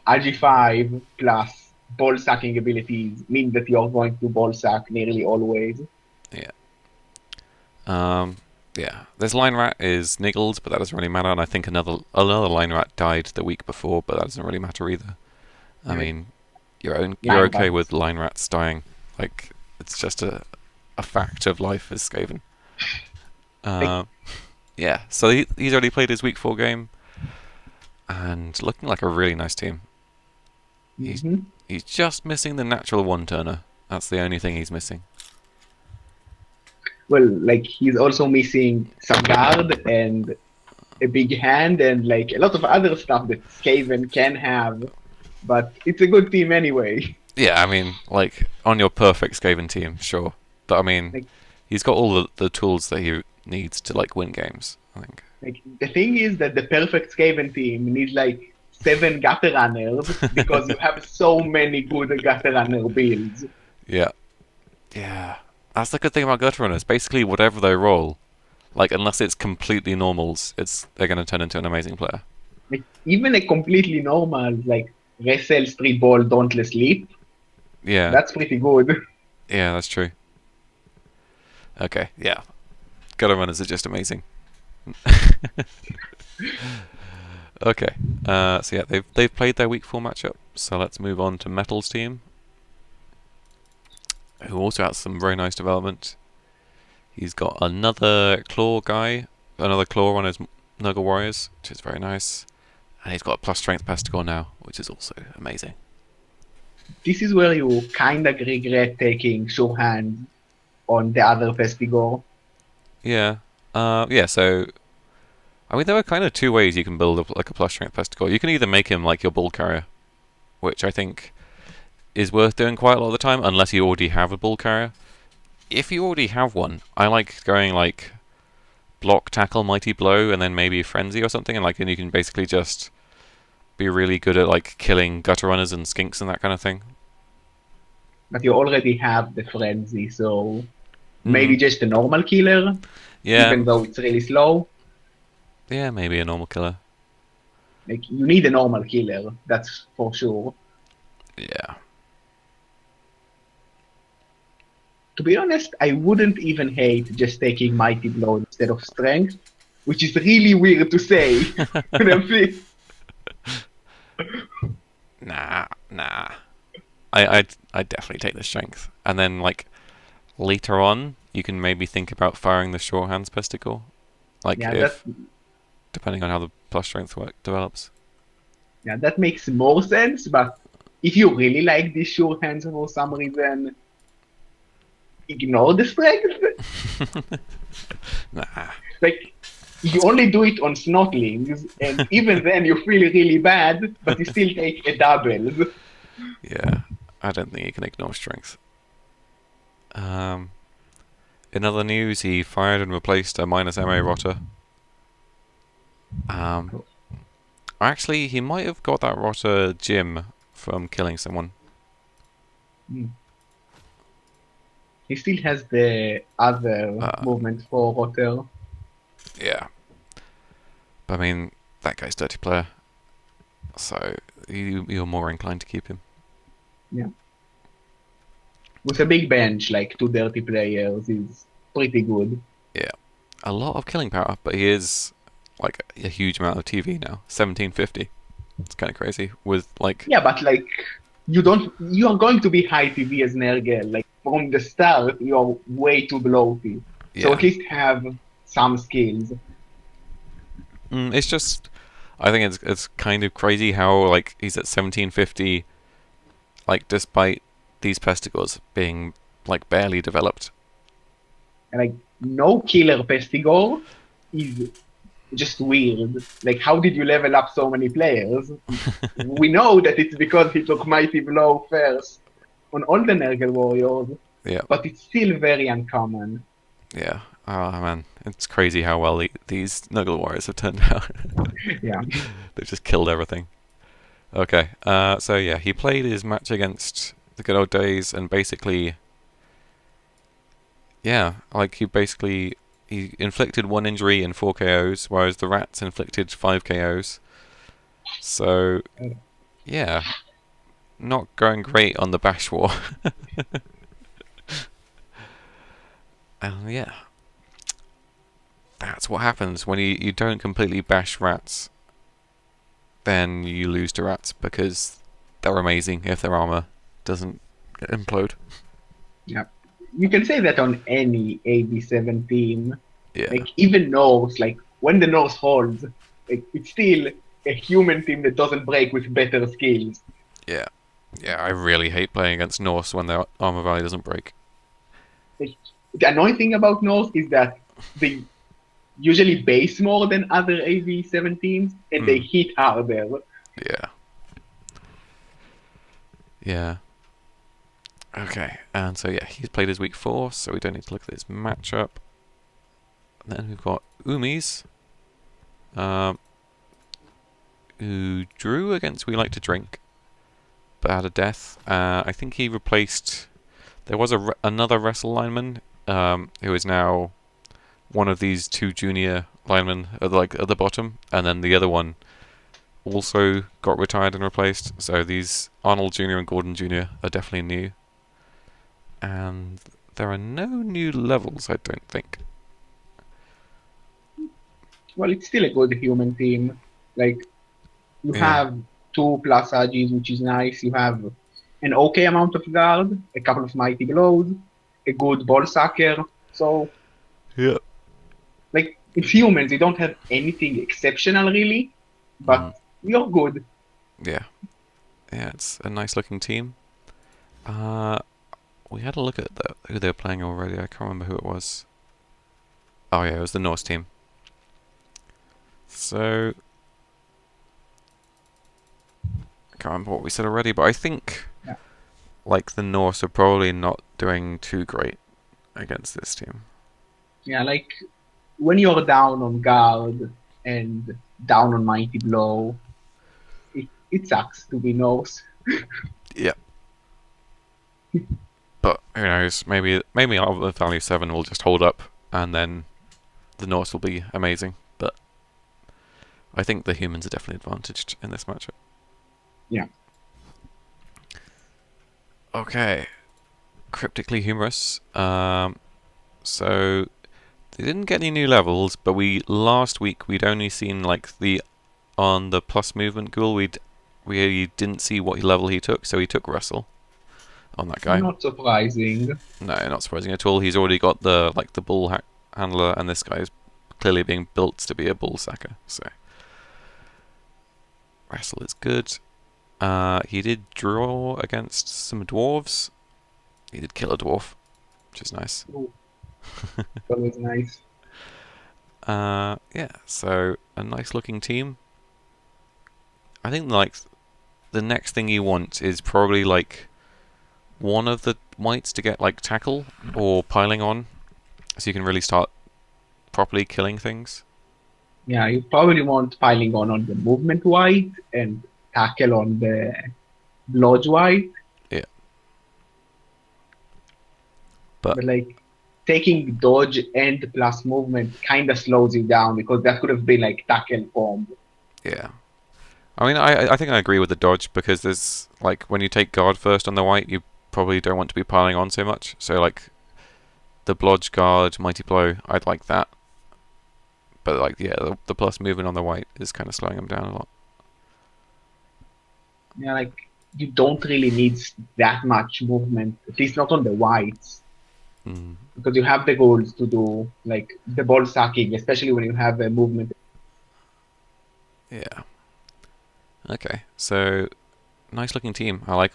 RG5 plus ball sucking abilities mean that you're going to ball suck nearly always. Yeah. Um, yeah. This line rat is niggled, but that doesn't really matter. And I think another line rat died the week before, but that doesn't really matter either. I Yeah, mean, you're line okay with rats. line rats dying. Like it's just a fact of life as Skaven. Like, Uh, yeah. So he's already played his week 4 game and looking like a really nice team. He's mhm. he's just missing the natural one turner. That's the only thing he's missing. Well, like he's also missing some guard and a big hand and like a lot of other stuff that Skaven can have, but it's a good team anyway. Yeah, I mean, like on your perfect Skaven team, sure, but I mean, Like, he's got all the tools that he needs to like win games. I think. like the thing is that the perfect Skaven team needs like 7 gutter runners because you have so many good gutter runner builds. Yeah, yeah. That's the good thing about gutter runners. Basically, whatever they roll, like unless it's completely normals, they're going to turn into an amazing player. Like even a completely normal like wrestle, street ball, dauntless leap, Yeah, that's pretty good. yeah, that's true. Okay, yeah, gutter runners are just amazing. Okay, so yeah, they've played their week 4 matchup. So let's move on to Metal's team, who also has some very nice development. He's got another claw guy, another claw on his Nugget Warriors, which is very nice. And he's got a plus strength Pestigore now, which is also amazing. This is where you kind of regret taking sure hand on the other Pestigore. Yeah. Yeah, so I mean there are kind of two ways you can build like a plus strength Pestigore. You can either make him like your bull carrier, which I think is worth doing quite a lot of the time, unless you already have a bull carrier. If you already have one, I like going like block, tackle, mighty blow, and then maybe frenzy or something, and you can basically just be really good at like killing gutter runners and skinks and that kind of thing. But you already have the frenzy, so maybe Mm, just a normal killer, yeah, even though it's really slow. yeah, maybe a normal killer. Like you need a normal killer, that's for sure. Yeah, To be honest, I wouldn't even hate just taking mighty blow instead of strength, which is really weird to say. Nah. I'd definitely take the strength, and then like later on, you can maybe think about firing the short hands pesticle, like Yeah, that if depending on how the plus strength work develops. yeah, that makes more sense. But if you really like these short hands for some reason, ignore the strength. Nah. Like you only do it on snotlings, and even then you feel really bad, but you still take a double. Yeah, I don't think you can ignore strength. Um, in other news, he fired and replaced a minus MA rotter. Um, actually, he might have got that rotter Jim from killing someone. Hmm. He still has the other Uh, movement for Rotter. yeah, but I mean that guy's dirty player, so you're more inclined to keep him. Yeah. With a big bench, like two dirty players, is pretty good. Yeah, a lot of killing power, but he is like a huge amount of TV now. 1750. It's kind of crazy. With like, Yeah, but like you are going to be high TV as Nergal. Like from the start, you're way too bloated. So yeah, at least have some skills. it's just I think it's kind of crazy how like he's at 1750, like despite these pesticles being like barely developed. And like no killer Pestigore is just weird. Like how did you level up so many players? We know that it's because he took Mighty Blow first on all the Nergal warriors, Yeah, but it's still very uncommon. yeah. Oh man, it's crazy how well these Nuggle Warriors have turned out. Yeah. They've just killed everything. Okay, so yeah, he played his match against the good old days, and basically, yeah, like he inflicted one injury in 4 KOs, whereas the rats inflicted 5 KOs. So yeah, not going great on the Bash War. And yeah, that's what happens when you don't completely bash rats. Then you lose to rats because they're amazing if their armor doesn't implode. Yeah. You can say that on any AB7 team. Yeah, Like even Norse, like when the Norse holds, like it's still a human team that doesn't break with better skills. yeah, yeah. I really hate playing against Norse when their armor value doesn't break. Like, the annoying thing about Norse is that they usually base more than other AB7 teams and they Hmm. hit harder. Yeah. Yeah. Okay. And so yeah, he's played his week 4, so we don't need to look at his matchup. And then we've got Umis, um, who drew against We Like to Drink, but had a death. I think he replaced. There was another wrestle lineman, who is now one of these two junior linemen at the bottom, and then the other one also got retired and replaced. So these Arnold Jr. and Gordon Jr. are definitely new. And there are no new levels, I don't think. Well, it's still a good human team. Like you Yeah. have two plus Agis, which is nice. You have an okay amount of guard, a couple of mighty blows, a good ball sucker. So Yeah. like it's humans, you don't have anything exceptional really, but Mm. you're good. Yeah. Yeah, it's a nice looking team. Uh, we had a look at who they were playing already. I can't remember who it was. Oh yeah, it was the Norse team. So I can't remember what we said already, but I think Yeah, like the Norse are probably not doing too great against this team. yeah, like when you're down on guard and down on mighty blow, it sucks to be Norse. Yeah. But who knows? Maybe our value 7 will just hold up, and then the Norse will be amazing. But I think the humans are definitely advantaged in this matchup. Yeah. Okay, cryptically humorous. So They didn't get any new levels, but last week we'd only seen like the on the plus movement ghoul we didn't see what level he took, so he took Russell on that guy. Not surprising. No, not surprising at all. He's already got the bull handler, and this guy is clearly being built to be a bull sacker. So Russell is good. He did draw against some dwarves. He did kill a dwarf, which is nice. Ooh, that was nice. Yeah, so a nice looking team. I think like the next thing you want is probably like one of the whites to get like tackle or piling on, so you can really start properly killing things. Yeah, you probably want piling on the movement white and tackle on the lodge white. Yeah, but But like taking dodge and plus movement kind of slows you down because that could have been like tackle bomb. yeah. I mean, I think I agree with the dodge because there's like when you take guard first on the white, you probably don't want to be piling on so much. So like the blodge guard, mighty blow, I'd like that. But like yeah, the plus movement on the white is kind of slowing them down a lot. Yeah, like you don't really need that much movement, at least not on the whites, Mm. because you have the goals to do like the ball sacking, especially when you have a movement. Yeah. Okay. So nice looking team. I like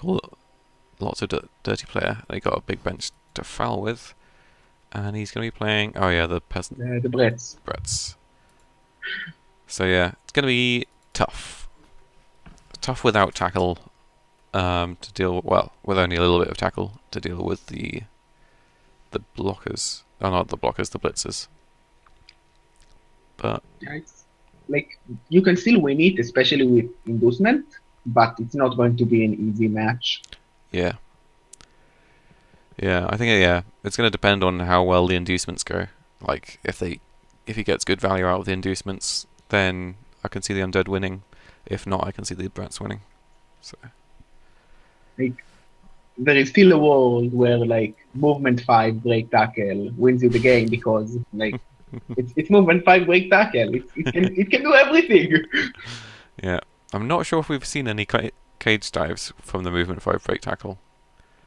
lots of dirty player. They got a big bench to foul with, and he's going to be playing. Oh yeah, the peasant The Bretts. brats. So yeah, it's going to be tough. Tough without tackle. To deal with only a little bit of tackle to deal with the blockers. Oh, not the blockers, the blitzers. But Yeah, it's like you can still win it, especially with inducement, but it's not going to be an easy match. yeah, yeah, I think yeah, it's going to depend on how well the inducements go. Like if he gets good value out of the inducements, then I can see the undead winning. If not, I can see the brats winning. So Like there is still a world where like movement 5 break tackle wins you the game because like it's movement 5 break tackle. It can do everything. yeah, I'm not sure if we've seen any cage dives from the movement 5 break tackle.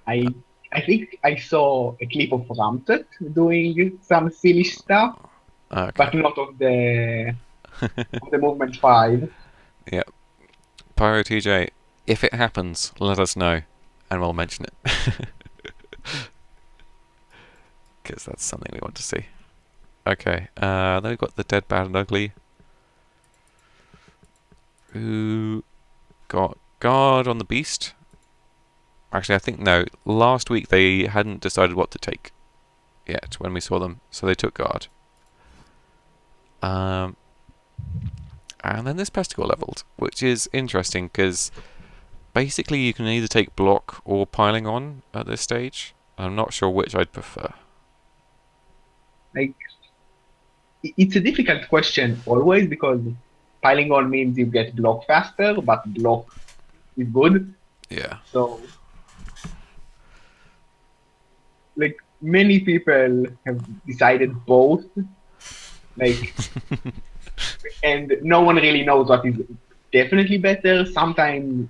I I think I saw a clip of Ramtet doing some silly stuff, Okay. but not of the movement 5. Yeah, Pyro TJ, if it happens, let us know, and we'll mention it. Because that's something we want to see. Okay, then we've got the Dead, Bad and Ugly, who got guard on the beast. Actually, I think no, last week they hadn't decided what to take yet when we saw them, so they took guard. And then this pesticle leveled, which is interesting because basically you can either take block or piling on at this stage. I'm not sure which I'd prefer. Like it's a difficult question always because piling on means you get block faster, but block is good. Yeah. So like many people have decided both, like, and no one really knows what is definitely better. Sometimes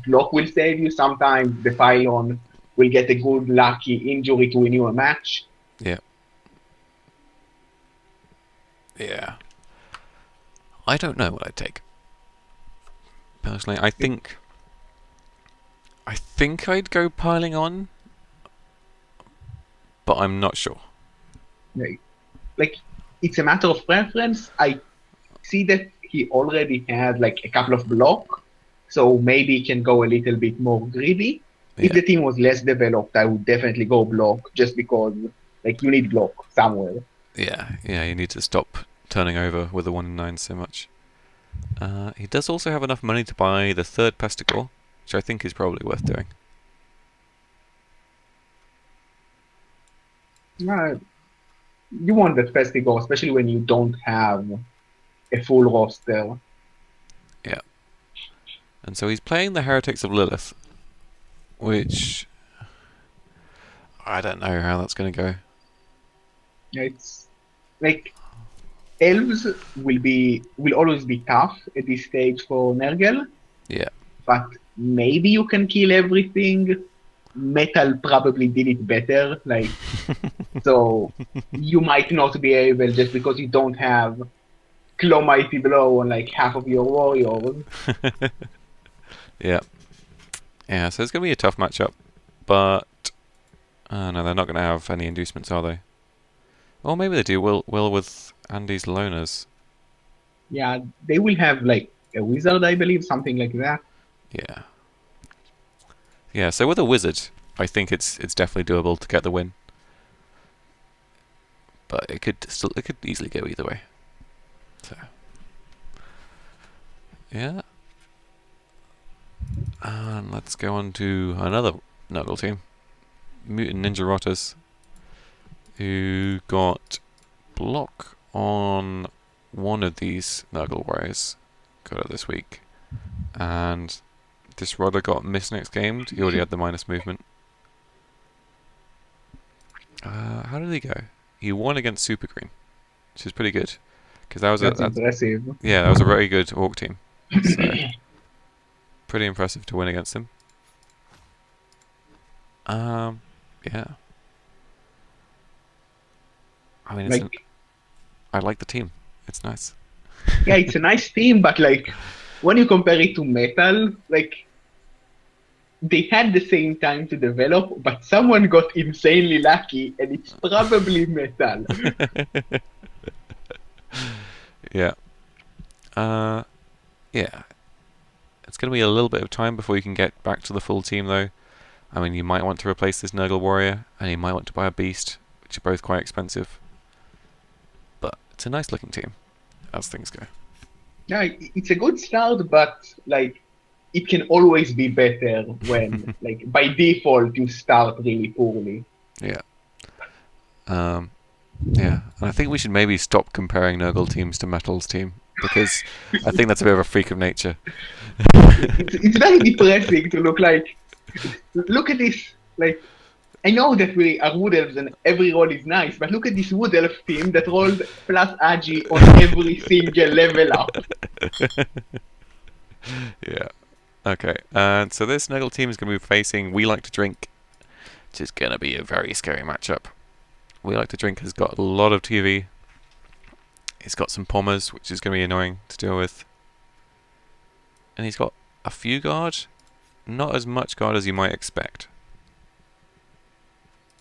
block will save you. Sometimes the pylon will get a good lucky injury to win you a match. Yeah. Yeah. I don't know what I'd take. Personally, I think I'd go piling on, but I'm not sure. Like it's a matter of preference. I see that he already had like a couple of block, so maybe he can go a little bit more greedy. If Yeah. the team was less developed, I would definitely go block just because like you need block somewhere. Yeah, you need to stop turning over with the 1 in 9 so much. He does also have enough money to buy the third Pesticle, which I think is probably worth doing. You want that festival, especially when you don't have a full roster. Yeah. And so he's playing the Heretics of Lilith, which I don't know how that's going to go. It's like elves will always be tough at this stage for Nergal, Yeah. but maybe you can kill everything. Metal probably did it better, like so you might not be able just because you don't have Claw Mighty Blow on like half of your warriors. Yeah. Yeah, so it's going to be a tough matchup, but no, they're not going to have any inducements, are they? Or maybe they do. Will with Andy's loners. Yeah, they will have like a wizard, I believe, something like that. Yeah. Yeah, so with a wizard, I think it's definitely doable to get the win. But it could easily go either way. So yeah. And let's go on to another Nuggle team. Mutant Ninja Rotters, who got block on one of these Nurgle Warriors. Got it this week. And this Rodder got missed next game. He already had the minus movement. How did he go? He won against Super Green, which is pretty good. Because that was That's impressive. yeah, that was a very good Orc team. So pretty impressive to win against him. Yeah. I mean, I like the team. It's nice. Yeah, it's a nice team, but like when you compare it to Metal, like they had the same time to develop, but someone got insanely lucky, and it's probably Metal. Yeah. Yeah. It's going to be a little bit of time before you can get back to the full team, though. I mean, you might want to replace this Nurgle Warrior, and you might want to buy a Beast, which are both quite expensive. But it's a nice looking team, as things go. Yeah, it's a good start, but like it can always be better when, like by default, you start really poorly. Yeah. Yeah, and I think we should maybe stop comparing Nurgle teams to Metal's team, because I think that's a bit of a freak of nature. It's very depressing to look at this. Like, I know that we are Wood Elves and every roll is nice, but look at this Wood Elf team that rolled plus Agi on every single level up. Yeah. Okay, and so this Nurgle team is going to be facing We Like to Drink, which is going to be a very scary matchup. We Like to Drink has got a lot of TV. He's got some Pommers, which is going to be annoying to deal with. And he's got a few guard, not as much guard as you might expect.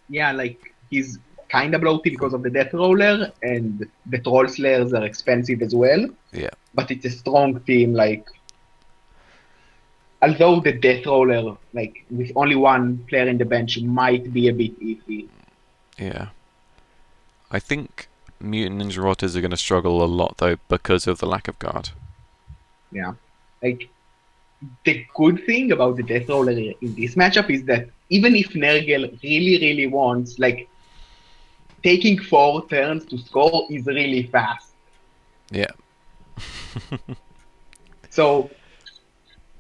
Yeah, like he's kind of bloated because of the Death Roller, and the Troll Slayers are expensive as well. Yeah. But it's a strong team. Like, although the Death Roller, like with only one player in the bench, might be a bit iffy. Yeah. I think Mutant Ninja Rotters are going to struggle a lot, though, because of the lack of guard. Yeah. Like, the good thing about the Death Roller in this matchup is that even if Nergal really, really wants, like, taking 4 turns to score is really fast. Yeah. So,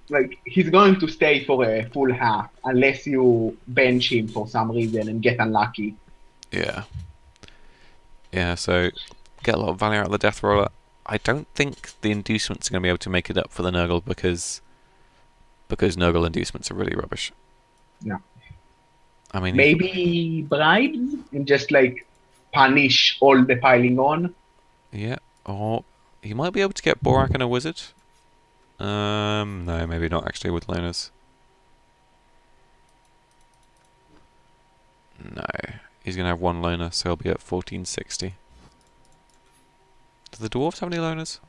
like, he's going to stay for a full half unless you bench him for some reason and get unlucky. Yeah. Yeah, so get a lot of value out of the Death Roller. I don't think the inducements are going to be able to make it up for the Nurgle because Nurgle inducements are really rubbish. Yeah. I mean, maybe bribes and just like punish all the piling on. Yeah, or you might be able to get Borak and a Wizard. No, maybe not actually with loners. No, he's going to have one loner, so he'll be at 1460. Do the Dwarves have any loners?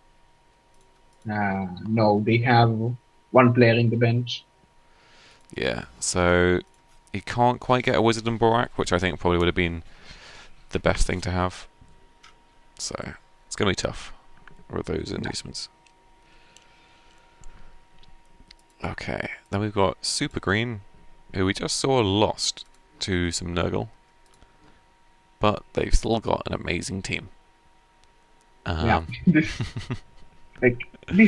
No, they have one player in the bench. Yeah, so he can't quite get a Wizard and Borak, which I think probably would have been the best thing to have. So it's going to be tough with those inducements. Okay, then we've got Super Green, who we just saw lost to some Nurgle, but they've still got an amazing team. Yeah, this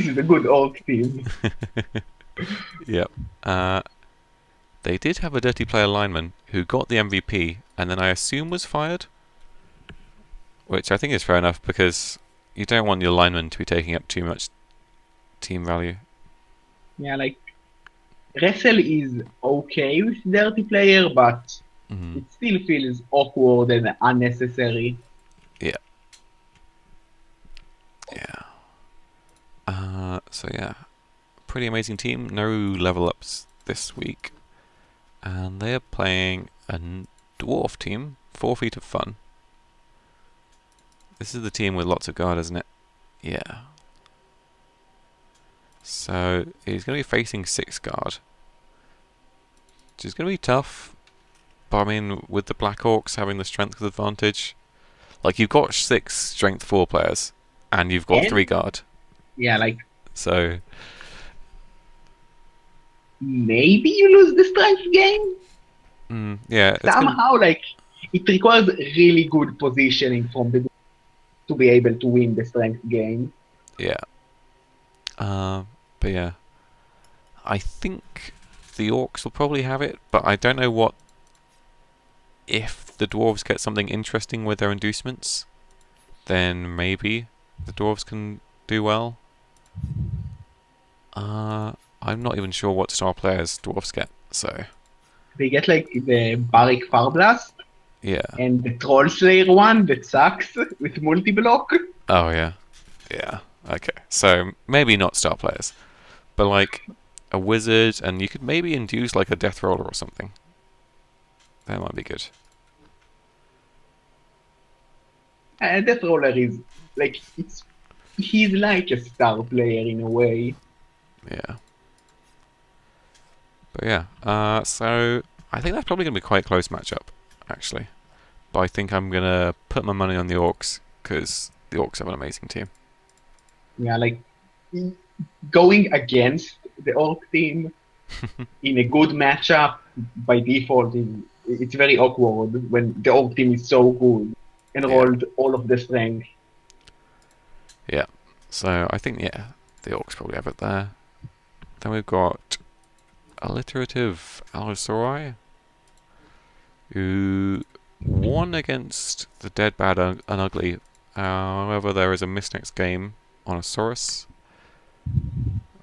is a good orc team. Yep. They did have a dirty player lineman who got the MVP and then I assume was fired. which I think is fair enough because you don't want your linemen to be taking up too much team value. Yeah, like Wrestle is okay with dirty player, but Mm. it still feels awkward and unnecessary. Yeah, yeah. So yeah, pretty amazing team. No level ups this week, and they're playing a dwarf team. 4 feet of fun. This is the team with lots of guard, isn't it? Yeah. So he's going to be facing 6 guard, which is going to be tough. But I mean, with the Black Orcs having the strength advantage, like you've got 6 strength 4 players, and you've got 3 And guard. yeah, like So maybe you lose the strength game. yeah, it's going to Somehow, like it requires really good positioning from the to be able to win the strength game. yeah. But yeah, I think the Orcs will probably have it, but I don't know what if the Dwarves get something interesting with their inducements, then maybe the Dwarves can do well. I'm not even sure what star players Dwarves get, so They get like the Barik Farblast yeah. and the Troll Slayer one that sucks with multi-block. Oh yeah, yeah. Okay, so maybe not star players, but like a wizard, and you could maybe induce like a death roller or something. That might be good. And Death Roller is like he's like a star player in a way. Yeah. But yeah, so I think that's probably going to be quite a close matchup, actually. But I think I'm going to put my money on the Orcs, because the Orcs have an amazing team. Yeah, like going against the Orc team in a good matchup by default it's very awkward when the Orc team is so good and Yeah. rolled all of the strength. Yeah. So I think, yeah, the Orcs probably have it there. Then we've got Alliterative Allosauri, who won against the Dead, Bad, and Ugly. However, there is a miss next game on a Saurus,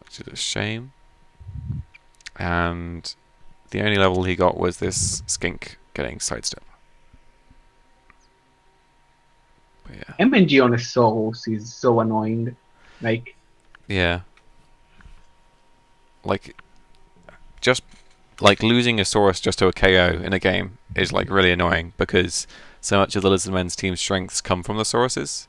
which is a shame. And the only level he got was this skink getting sidestep. But yeah. MNG on a Soros is so annoying. Like, Yeah. Like, just like losing a Saurus just to a KO in a game is like really annoying because so much of the Lizardmen's team's strengths come from the Sauruses.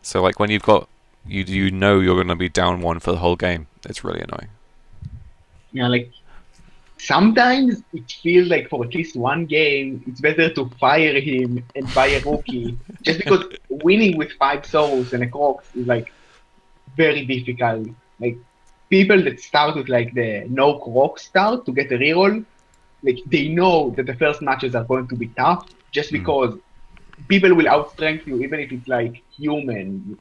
So like when you've got you know you're going to be down 1 for the whole game, it's really annoying. yeah, like sometimes it feels like for at least one game, it's better to fire him and buy a rookie. Just because winning with 5 Soros and a Crocs is like very difficult. Like people that start with like the no Crocs start to get a reroll, like they know that the first matches are going to be tough just because people will outstrength you even if it's like human.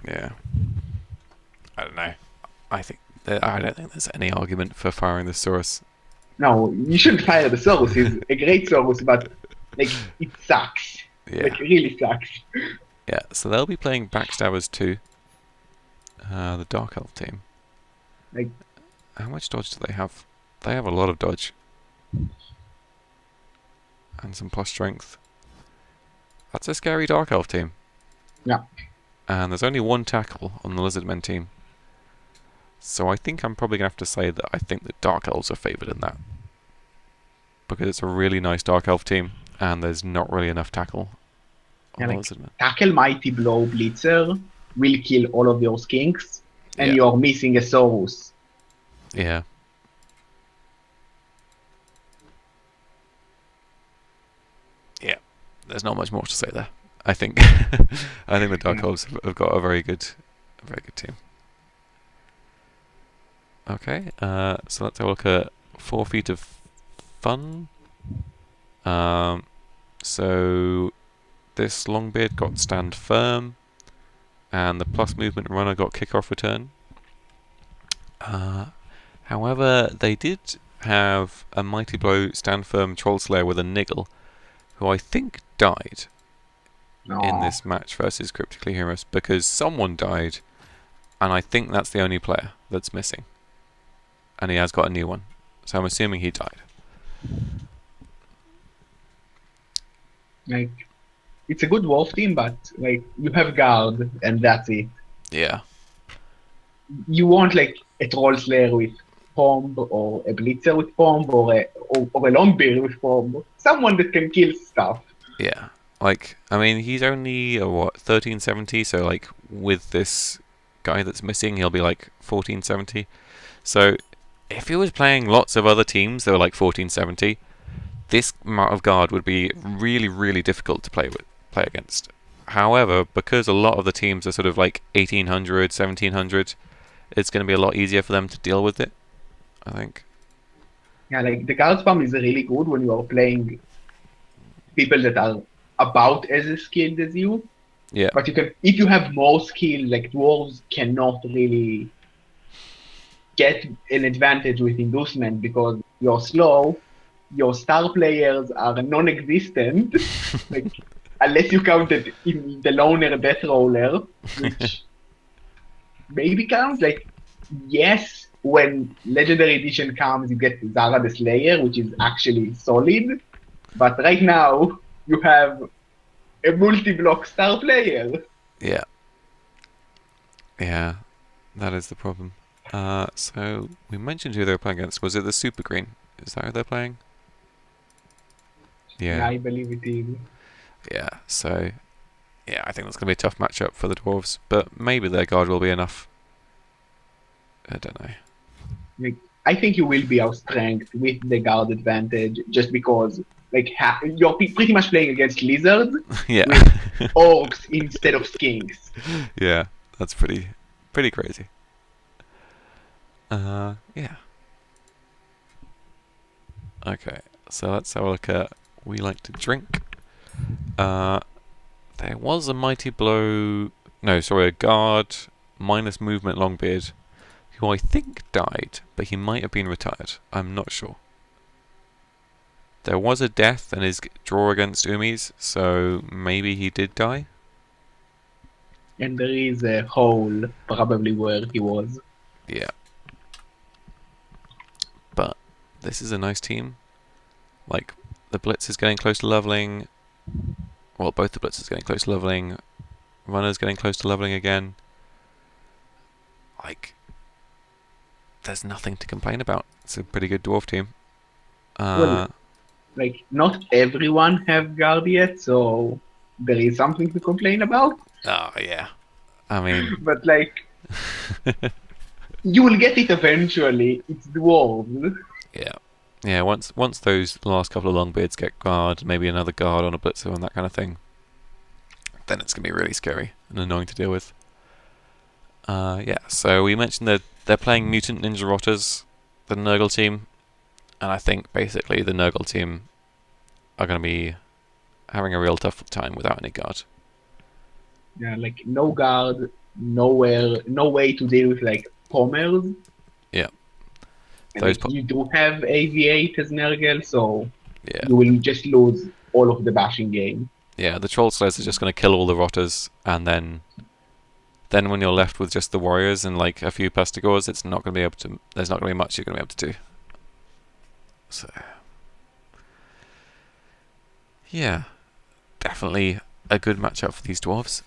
Yeah. I don't know. I don't think there's any argument for firing the Saurus. No, you shouldn't fire the Soros. He's a great Soros, but like it sucks. Yeah. Like it really sucks. Yeah, so they'll be playing Backstabbers 2, the Dark Elf team. Like, how much dodge do they have? They have a lot of dodge. And some plus strength. That's a scary Dark Elf team. yeah. And there's only 1 tackle on the Lizardmen team. So I think I'm probably going to have to say that I think the Dark Elves are favoured in that. Because it's a really nice Dark Elf team, and there's not really enough tackle on Yeah, the like, Lizardmen. tackle Mighty Blow Blitzer will kill all of your skinks, and Yeah. you're missing a Soros. Yeah. Yeah. There's not much more to say there. I think I think the Dark Elves have got a very good team. Okay, so let's have a look at 4 feet of fun. So this Longbeard got stand firm, and the plus movement runner got kickoff return. However, they did have a mighty blow stand firm troll slayer with a niggle, who I think died in No. this match versus Cryptically Humorous because someone died, and I think that's the only player that's missing, and he has got a new one, so I'm assuming he died. Like, it's a good Wolf team, but like you have guard and that's it. Yeah, You want like a Troll Slayer with Bomb or a Blitzer with Bomb or a Longbeard with Bomb. Someone that can kill stuff. yeah. Like, I mean, he's only a, what, 1370, so like with this guy that's missing, he'll be like 1470. So if he was playing lots of other teams that were like 1470, this amount of guard would be really, really difficult to play against. However, because a lot of the teams are sort of like 1800, 1700, it's going to be a lot easier for them to deal with it, I think. Yeah, like the guard spam is really good when you are playing people that are about as skilled as you. Yeah, But you can, if you have more skill, like dwarves cannot really get an advantage with inducement because you're slow, your star players are non-existent, like unless you counted in the loner death roller, which maybe counts. Like yes, when legendary edition comes, you get Zara the Slayer, which is actually solid. But right now, you have a multi-block star player. yeah, yeah. That is the problem. So we mentioned who they were playing against. Was it the Super Green? Is that who they're playing? Yeah, Yeah, I believe it is. yeah. So yeah, I think that's going to be a tough matchup for the dwarves, but maybe their guard will be enough. I don't know. Like, I think you will be outstrength with the guard advantage just because like you're pretty much playing against lizards Yeah, with orcs instead of skinks. yeah. That's pretty crazy. Yeah. Okay, so let's have a look at We Like to Drink. There was a Mighty Blow... No, sorry, a Guard minus Movement Longbeard, who I think died, but he might have been retired. I'm not sure. There was a death in his draw against Umis, so maybe he did die? And there is a hole probably where he was. Yeah. But this is a nice team. Like, the Blitz is getting close to leveling. Well, both the Blitzers getting close to leveling. Runner's getting close to leveling again. Like, there's nothing to complain about. It's a pretty good dwarf team. Well, like not everyone have guard yet, so there is something to complain about. Oh, yeah. I mean... But like you will get it eventually. It's dwarves. Yeah. Yeah, once those last couple of Longbeards get guard, maybe another guard on a Blitzer and that kind of thing, then it's going to be really scary and annoying to deal with. Yeah, so we mentioned that they're playing Mutant Ninja Rotters, the Nurgle team, and I think basically the Nurgle team are going to be having a real tough time without any guard. Yeah, like no guard, nowhere, no way to deal with like pommers. Yeah. And Those like, you do have AV8 as Nurgle, so yeah. you will just lose all of the bashing game. Yeah, the Troll Slayers are just going to kill all the Rotters, and then when you're left with just the Warriors and like a few Pestigores, it's not going to be able to. There's not going to be much you're going to be able to do. So, yeah, definitely a good matchup for these dwarves.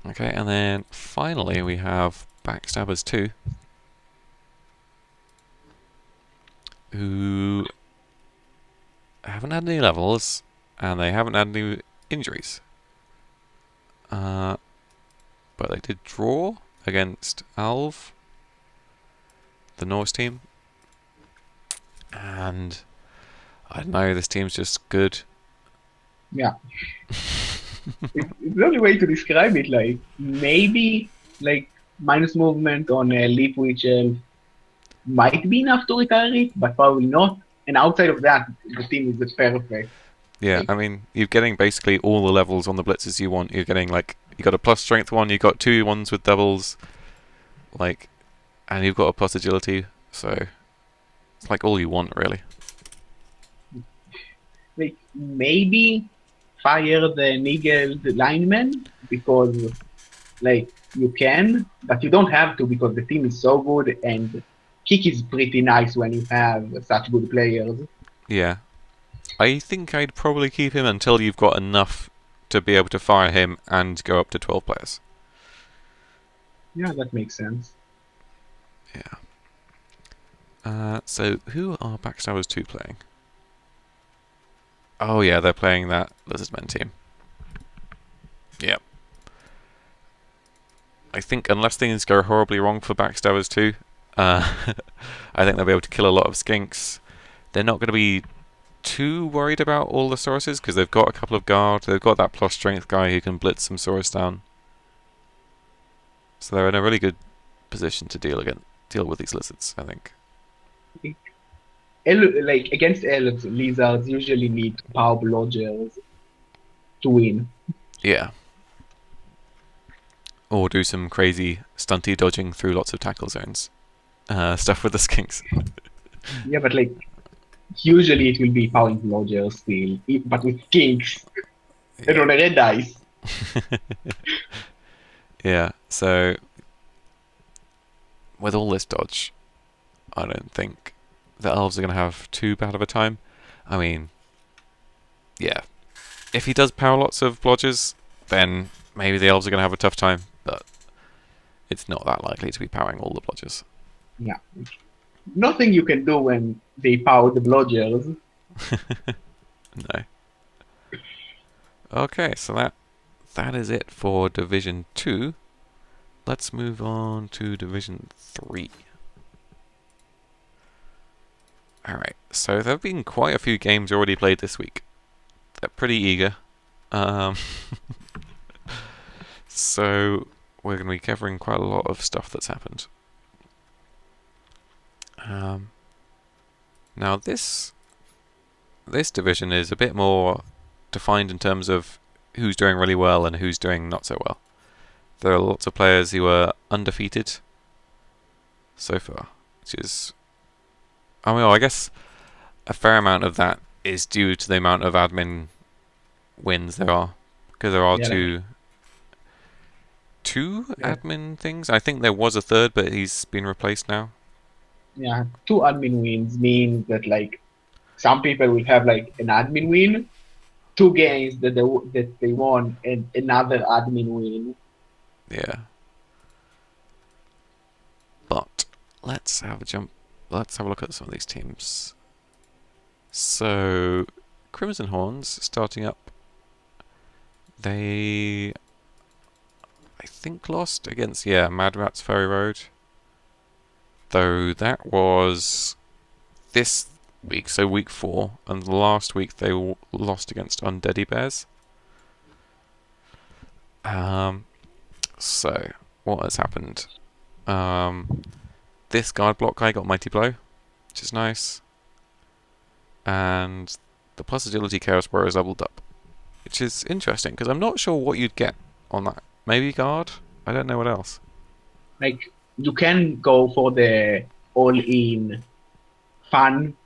Okay, and then finally we have Backstabbers 2, who haven't had any levels, and they haven't had any injuries. But they did draw against Alv, the Norse team. And I don't know, this team's just good. Yeah. It's the only way to describe it. Like maybe like minus movement on a Leap Witch might be enough to retire it, but probably not. And outside of that, the team is just perfect. Yeah, I mean, you're getting basically all the levels on the blitzes you want. You're getting like, you got a plus strength one, you got 2 ones with doubles, like, and you've got a plus agility, so it's like all you want really. like maybe fire the niggled lineman because like you can, but you don't have to because the team is so good and kick is pretty nice when you have such good players. Yeah. I think I'd probably keep him until you've got enough to be able to fire him and go up to 12 players. Yeah, that makes sense. Yeah. So who are Backstabbers 2 playing? Oh yeah, they're playing that Lizardmen team. Yep. I think unless things go horribly wrong for Backstabbers 2, I think they'll be able to kill a lot of skinks. They're not going to be too worried about all the sources because they've got a couple of guard. They've got that plus strength guy who can blitz some source down. So they're in a really good position to deal with these lizards, I think. Like against elves, lizards usually need power blodgers to win. Yeah. Or do some crazy stunty dodging through lots of tackle zones. Stuff with the skinks. Yeah, but like usually it will be power blodgers still, but with kinks and on a red dice. Yeah, so with all this dodge, I don't think the elves are going to have too bad of a time. I mean, yeah. If he does power lots of blodgers, then maybe the elves are going to have a tough time, but it's not that likely to be powering all the blodgers. Yeah. Nothing you can do when they power the blodgers. No. Okay, so that is it for Division 2. Let's move on to Division 3. Alright, so there have been quite a few games already played this week. They're pretty eager. So we're going to be covering quite a lot of stuff that's happened. Now this division is a bit more defined in terms of who's doing really well and who's doing not so well. There are lots of players who are undefeated so far, which is, I mean, I guess a fair amount of that is due to the amount of admin wins there are, because there are two admin things. I think there was a third, but he's been replaced now. Yeah, 2 admin wins mean that like some people will have like an admin win, 2 games that they won, and another admin win. Yeah. But let's have a look at some of these teams. So Crimson Horns starting up. They, I think, lost against Mad Rats Ferry Road. Though that was this week, so week 4, and last week they lost against Undeady Bears. So what has happened? This guard block guy got Mighty Blow, which is nice, and the plus agility Chaos Warrior is leveled up, which is interesting because I'm not sure what you'd get on that. Maybe guard? I don't know what else. Like you can go for the all-in fun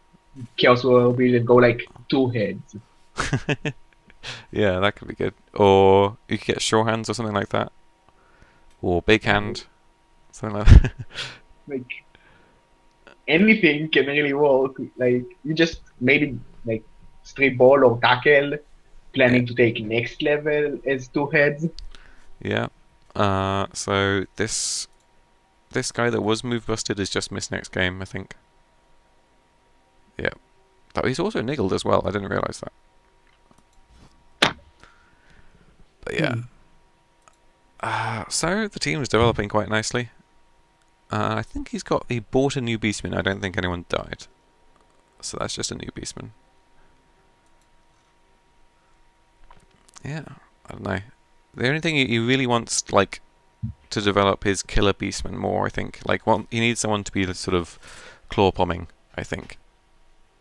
Chaos Warrior build and go like 2 heads. Yeah, that could be good. Or you could get Sure Hands or something like that. Or Big Hand. Something like that. Like anything can really work. Like you just maybe like strip ball or tackle, planning to take next level as 2 heads. Yeah. So this guy that was move busted is just missed next game, I think. Yeah. But he's also niggled as well. I didn't realise that. But yeah. So the team is developing quite nicely. I think he bought a new beastman. I don't think anyone died. So that's just a new beastman. Yeah, I don't know. The only thing he really wants, like, to develop his killer beastman more, I think. Like, well, he needs someone to be the sort of claw pomming, I think.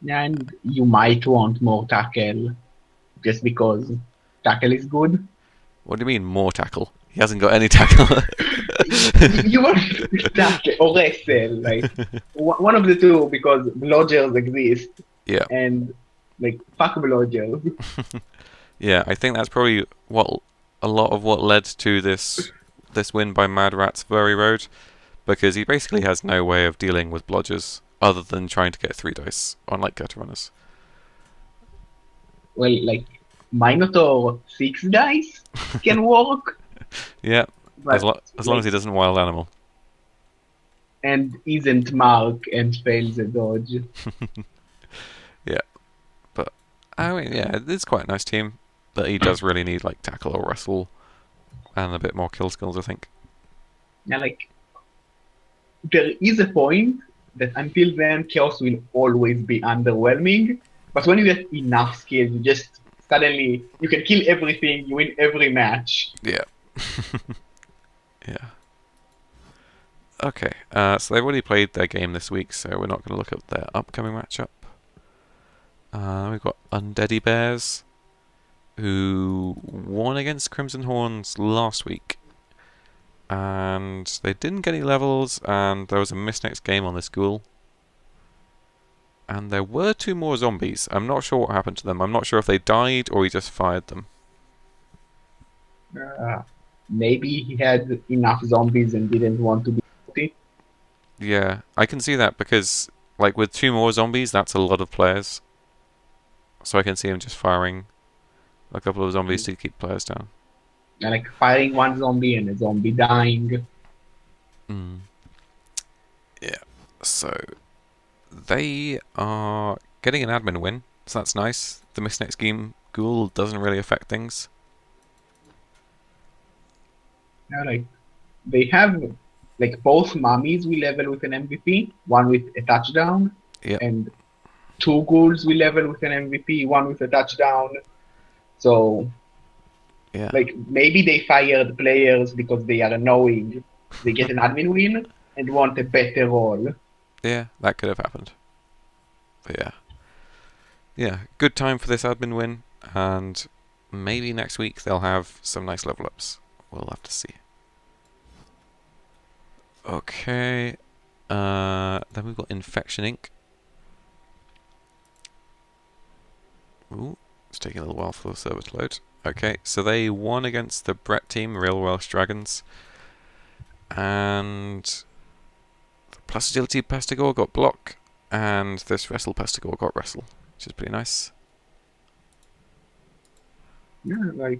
And you might want more tackle, just because tackle is good. What do you mean, more tackle? He hasn't got any tackle. You want tackle or wrestle, like one of the two, because blodgers exist. Yeah. And Like, fuck blodgers. Yeah, I think that's probably what a lot of what led to this win by Mad Rat's Furry Road, because he basically has no way of dealing with blodgers other than trying to get 3 dice on like gutter runners. Well, like, Minotaur 6 dice can work, Yeah, but as long as like, he doesn't wild animal. and isn't Mark and fails a dodge. Yeah, but I mean, yeah, it's quite a nice team, but he does really need like tackle or wrestle and a bit more kill skills, I think. Yeah, like, there is a point that until then, Chaos will always be underwhelming. But when you get enough skills, you just suddenly you can kill everything, you win every match. Yeah. Yeah. Okay, so they've already played their game this week, so we're not going to look at their upcoming matchup. We've got Undeady Bears, who won against Crimson Horns last week, and they didn't get any levels, and there was a miss next game on this ghoul. And there were 2 more zombies. I'm not sure what happened to them. I'm not sure if they died or he just fired them. Uh, Maybe he had enough zombies and didn't want to be naughty. Yeah, I can see that because, like, with 2 more zombies, that's a lot of players. So I can see him just firing a couple of zombies to keep players down. And like firing one zombie and a zombie dying. Mm. Yeah. So they are getting an admin win, so that's nice. The miss next game ghoul doesn't really affect things. Like they have like both mummies will level with an MVP, one with a touchdown, Yep. and 2 ghouls will level with an MVP, one with a touchdown. So Yeah. like maybe they fired players because they are annoying. They get an admin win and want a better role. Yeah, that could have happened. But yeah. Yeah, good time for this admin win, and maybe next week they'll have some nice level ups. We'll have to see. Okay. Then we've got Infection Inc. Ooh, it's taking a little while for the server to load. Okay, so they won against the Brett team, Real Welsh Dragons, and the Plus Agility Pestigore got block, and this Wrestle Pestigore got wrestle, which is pretty nice. Yeah, like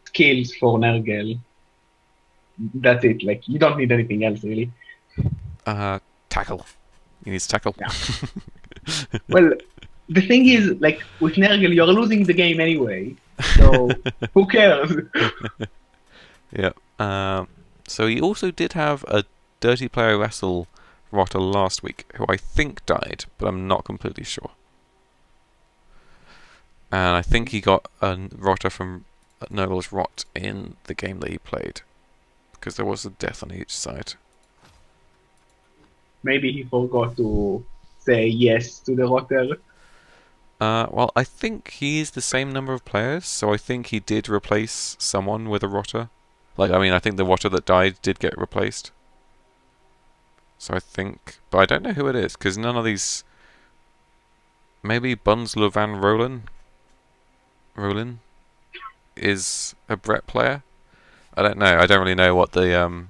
skills for Nergal. That's it. Like you don't need anything else really. Tackle. He needs tackle. Yeah. Well, the thing is, like with Nergal, you're losing the game anyway. So who cares? Yeah. So he also did have a Dirty Player Wrestle rotter last week, who I think died, but I'm not completely sure. And I think he got a rotter from Nurgle's Rot in the game that he played, because there was a death on each side. Maybe he forgot to say yes to the rotter. Well, I think he's the same number of players, so I think he did replace someone with a rotter. Like, I mean, I think the rotter that died did get replaced. So I think, but I don't know who it is, because none of these. Maybe Bunslow Van Rollin is a Brett player. I don't know. I don't really know what the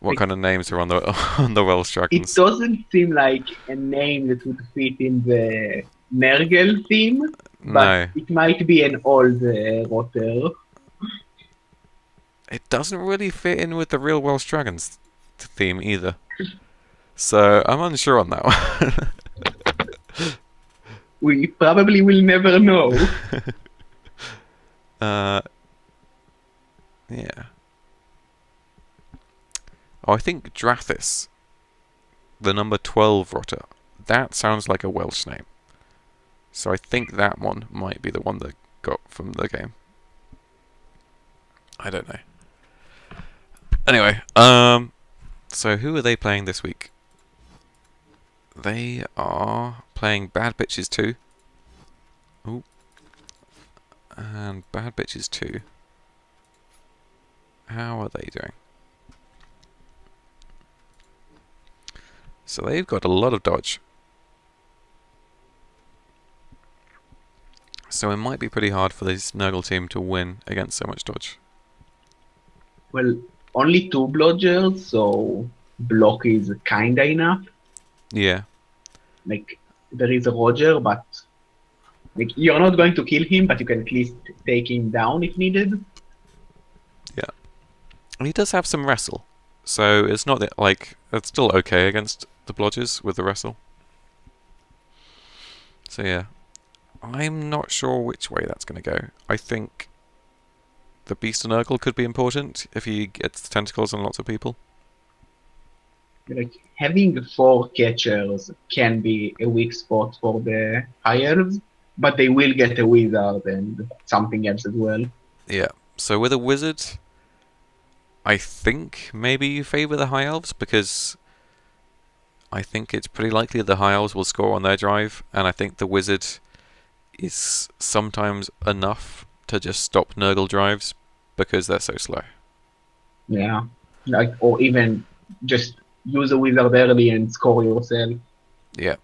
what kind of names are on the on the Welsh It Dragons. doesn't seem like a name that would fit in the Nergal theme, but No, it might be an old rotter. it doesn't really fit in with the real Welsh Dragons theme either. So I'm unsure on that one. We probably will never know. Yeah. Oh, I think Drathis, the number 12 rotter, that sounds like a Welsh name. So I think that one might be the one that got from the game. I don't know. Anyway, so who are they playing this week? They are playing Bad Bitches 2. Ooh. And Bad Bitches 2. How are they doing? So they've got a lot of dodge. So it might be pretty hard for this Nurgle team to win against so much dodge. Well, only two blodgers, so block is kinda enough. Yeah. Like there is a Roger, but like you're not going to kill him, but you can at least take him down if needed. Yeah. And he does have some wrestle. So it's not that, like, it's still okay against the blodgers with the wrestle. So yeah. I'm not sure which way that's going to go. I think the Beast and Nurgle could be important if he gets tentacles on lots of people. Like having four catchers can be a weak spot for the high elves, but they will get a wizard and something else as well. Yeah. So with a wizard, I think maybe you favour the high elves because I think it's pretty likely the high elves will score on their drive, and I think the wizard is sometimes enough to just stop Nurgle drives because they're so slow. Yeah, like or even just use a wizard early and score yourself. Yeah,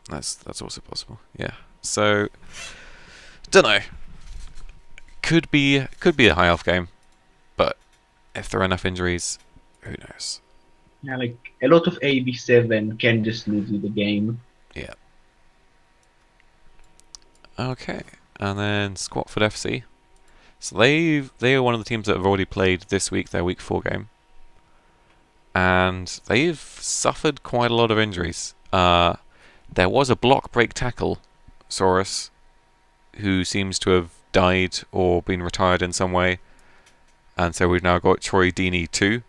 that's also possible. Yeah. So, don't know. Could be a high elf game, but if there are enough injuries, who knows? Yeah, like a lot of AV7 can just lose you the game. Yeah. Okay, and then Squatford FC. So they are one of the teams that have already played this week, their week 4 game, and they've suffered quite a lot of injuries. There was a block break tackle, Saurus, who seems to have died or been retired in some way, and so we've now got Troy Deeney too.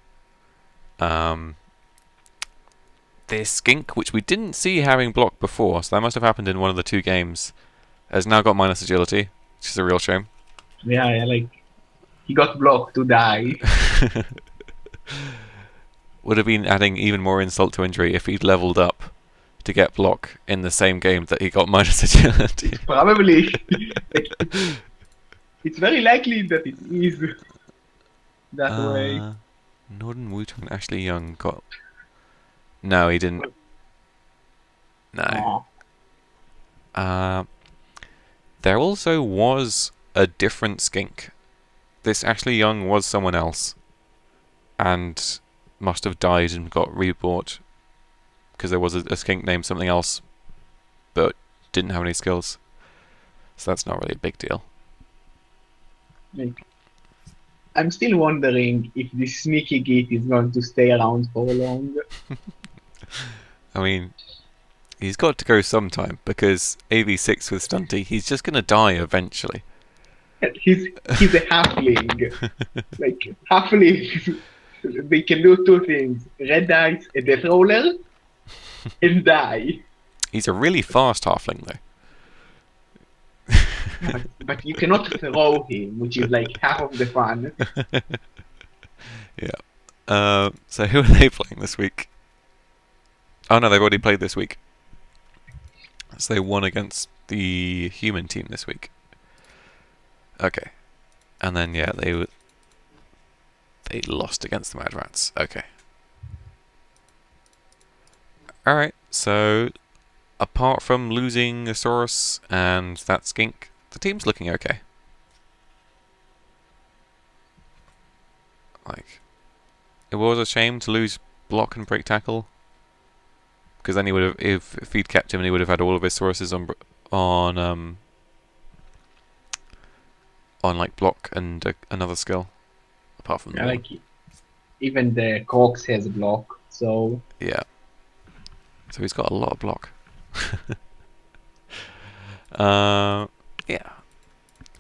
This skink, which we didn't see having block before, so that must have happened in one of the 2 games, has now got minus agility, which is a real shame. Yeah, like he got blocked to die. Would have been adding even more insult to injury if he'd leveled up to get block in the same game that he got minus agility. Probably. It's very likely that it is that way. Northern Wooter and Ashley Young got... No, he didn't. No. There also was a different skink. This Ashley Young was someone else, and must have died and got rebought because there was a skink named something else, but didn't have any skills. So that's not really a big deal. Like, I'm still wondering if this sneaky git is going to stay around for long. I mean, he's got to go sometime because AV6 with Stunty, he's just going to die eventually. He's a halfling. Like halflings, they can do 2 things: red dice, a death roller, and die. He's a really fast halfling though. But you cannot throw him, which is like half of the fun. Yeah. So who are they playing this week? Oh no, they've already played this week. So they won against the human team this week. Okay. And then yeah, they lost against the Mad Rats. Okay. Alright, so apart from losing Asaurus and that skink, the team's looking okay. Like, it was a shame to lose block and break tackle, because then he would have, if he'd kept him, he would have had all of his sources on like block and another skill, apart from Like even the Crocs has a block, so yeah. So he's got a lot of block. Yeah.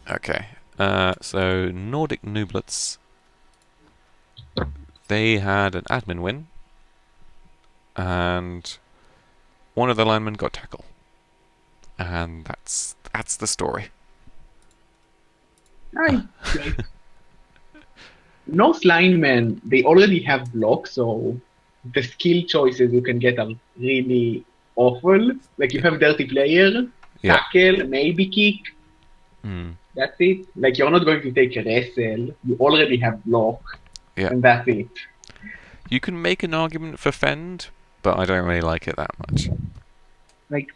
Okay. So Nordic Nooblets, they had an admin win, and one of the linemen got tackle, and that's the story. like, North linemen, they already have block, so the skill choices you can get are really awful. Like you have dirty player, Yeah. tackle, maybe kick. That's it. Like you're not going to take a wrestle. You already have block, Yeah. and that's it. You can make an argument for fend, but I don't really like it that much. Like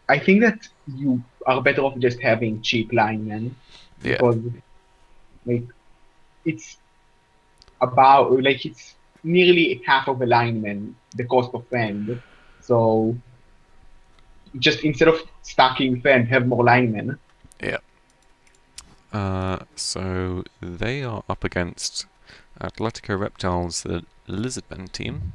I think that you are better off just having cheap linemen Yeah. because like it's about like it's nearly half of a lineman the cost of Fend. So just instead of stacking Fend, have more linemen. Yeah. So they are up against Atletico Reptiles, the Lizardmen team.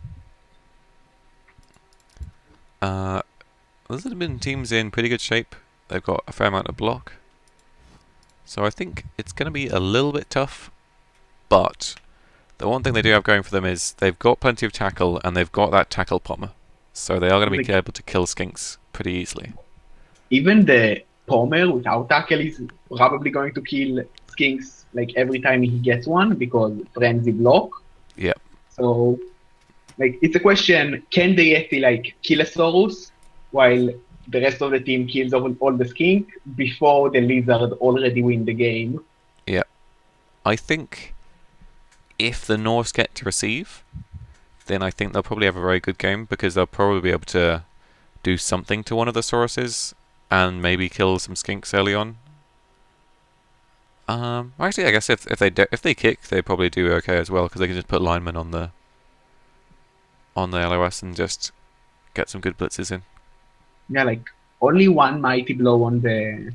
Lizardmen team's in pretty good shape. They've got a fair amount of block. So I think it's going to be a little bit tough, but the one thing they do have going for them is they've got plenty of tackle and they've got that tackle pommer. So they are going to be Like able to kill skinks pretty easily. even the Palmer without tackle is probably going to kill Skinks like every time he gets one because frenzy block. Yeah. So like it's a question: can the Yeti like kill a Saurus while the rest of the team kills all the skink before the lizard already win the game? Yeah. I think if the Norse get to receive, then I think they'll probably have a very good game because they'll probably be able to do something to one of the Sauruses and maybe kill some skinks early on. Actually, I guess if they kick, they probably do okay as well because they can just put linemen on the LOS and just get some good blitzes in. Yeah, like only one mighty blow on the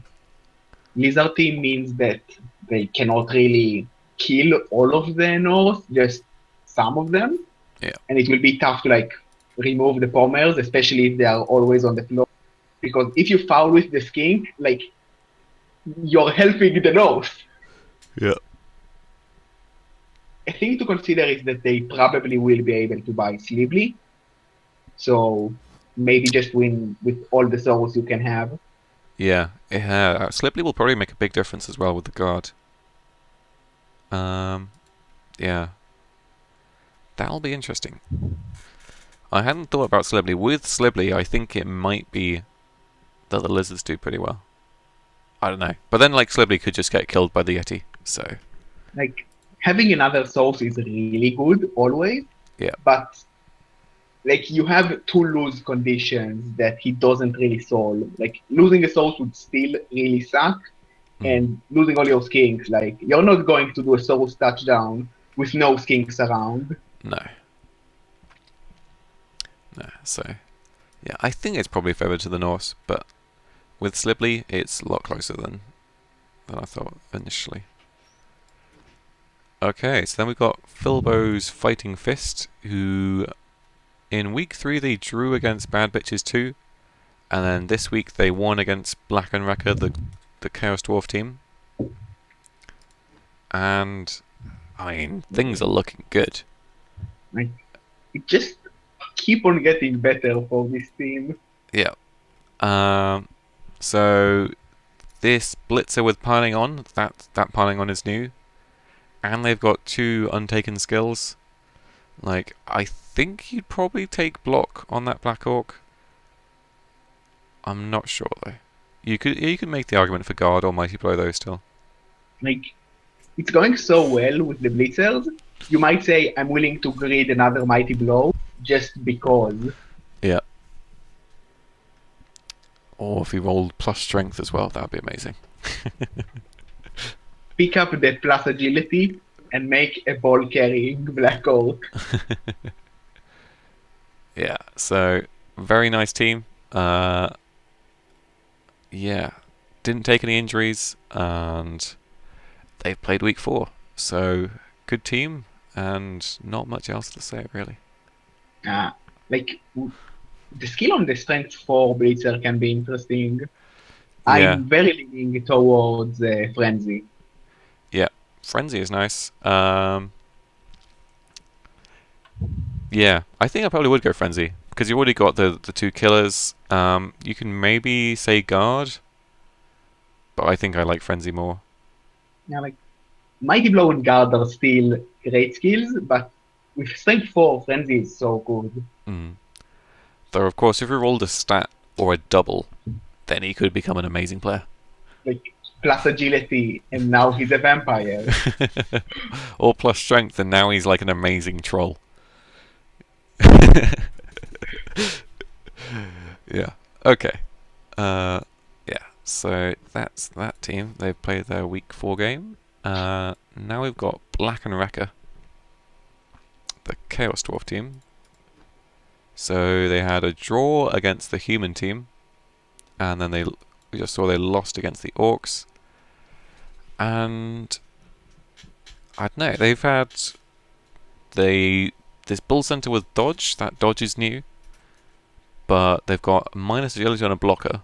lizard team means that they cannot really kill all of the North, just some of them. Yeah. And it will be tough to like remove the Pommers, especially if they are always on the floor. Because if you foul with the skink, like you're helping the North. Yeah. A thing to consider is that they probably will be able to buy Sleevely. So maybe just win with all the souls you can have. Yeah. Slipley will probably make a big difference as well with the guard. Yeah. That'll be interesting. I hadn't thought about Slibley. With Slibley, I think it might be that the lizards do pretty well. I don't know. But then, like, Slibley could just get killed by the Yeti, so... Like, having another source is really good, always. Yeah. But, like, you have two lose conditions that he doesn't really solve. Like, losing a source would still really suck. And losing all your skinks, like, you're not going to do a source touchdown with no skinks around. No. No, so... Yeah, I think it's probably favored to the Norse, but with Slibley, it's a lot closer than I thought initially. Okay, so then we've got Filbo's Fighting Fist, who in week 3 they drew against Bad Bitches 2, and then this week they won against Black and Wrecker, the Chaos Dwarf team. And, I mean, things are looking good. Like, it just keep on getting better for this team. Yeah. So this Blitzer with piling on, that piling on is new. And they've got 2 untaken skills. Like, I think you'd probably take block on that Black Orc. I'm not sure though. You could make the argument for guard or mighty blow though still. Like, it's going so well with the blitzers. You might say I'm willing to grid another mighty blow just because. Yeah. Or if he rolled plus strength as well, that would be amazing. Pick up the plus agility and make a ball carrying Black Orc. Yeah, so very nice team. Yeah, didn't take any injuries and they've played week 4. So good team and not much else to say really. Like the skill on the strength 4 blitzer can be interesting. Yeah. I'm very leaning towards Frenzy. Yeah, Frenzy is nice. Yeah, I think I probably would go Frenzy because you've already got the 2 killers. You can maybe say guard, but I think I like Frenzy more. Yeah, like Mighty Blow and Guard are still great skills, but with strength 4, Frenzy is so good. Though, of course, if he rolled a stat or a double, then he could become an amazing player. Like, plus agility, and now he's a vampire. Or plus strength, and now he's like an amazing troll. Yeah. Okay. Yeah. So that's that team. They've played their week 4 game. Now we've got Black and Wrecker, the Chaos Dwarf team. So they had a draw against the human team, and then we just saw they lost against the Orcs. And I don't know. They've had this Bull Center with dodge. That dodge is new, but they've got minus agility on a blocker.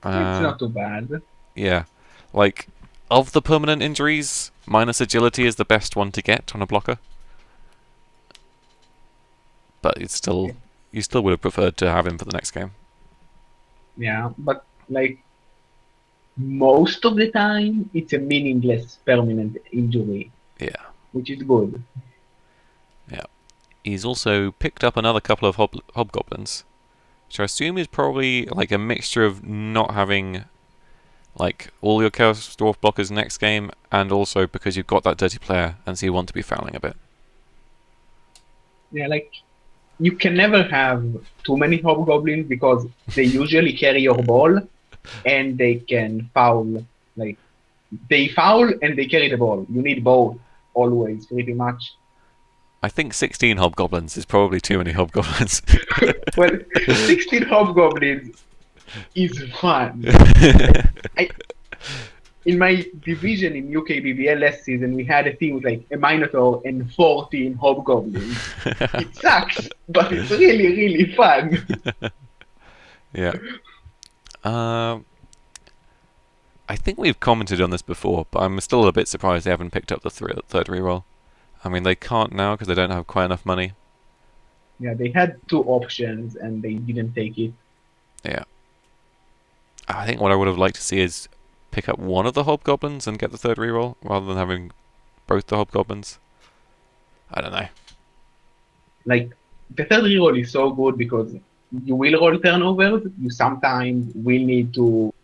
It's not too bad. Yeah, like of the permanent injuries, minus agility is the best one to get on a blocker. But it's still, you still would have preferred to have him for the next game. Yeah, but like most of the time, it's a meaningless permanent injury. Yeah. Which is good. Yeah. He's also picked up another couple of hobgoblins, which I assume is probably like a mixture of not having like all your Chaos Dwarf blockers next game, and also because you've got that dirty player, and so you want to be fouling a bit. Yeah, like you can never have too many hobgoblins because they usually carry your ball, and they can foul. Like they foul and they carry the ball. You need both always, pretty much. I think 16 hobgoblins is probably too many hobgoblins. Well, 16 hobgoblins is fun. In my division in UKBBL last season, we had a team with like a Minotaur and 14 hobgoblins. It sucks, but it's really, really fun. Yeah. I think we've commented on this before, but I'm still a bit surprised they haven't picked up the third reroll. I mean, they can't now because they don't have quite enough money. Yeah, they had 2 options and they didn't take it. Yeah. I think what I would have liked to see is pick up one of the hobgoblins and get the third reroll, rather than having both the hobgoblins. I don't know. Like, the third reroll is so good because you will roll turnovers. You sometimes will need to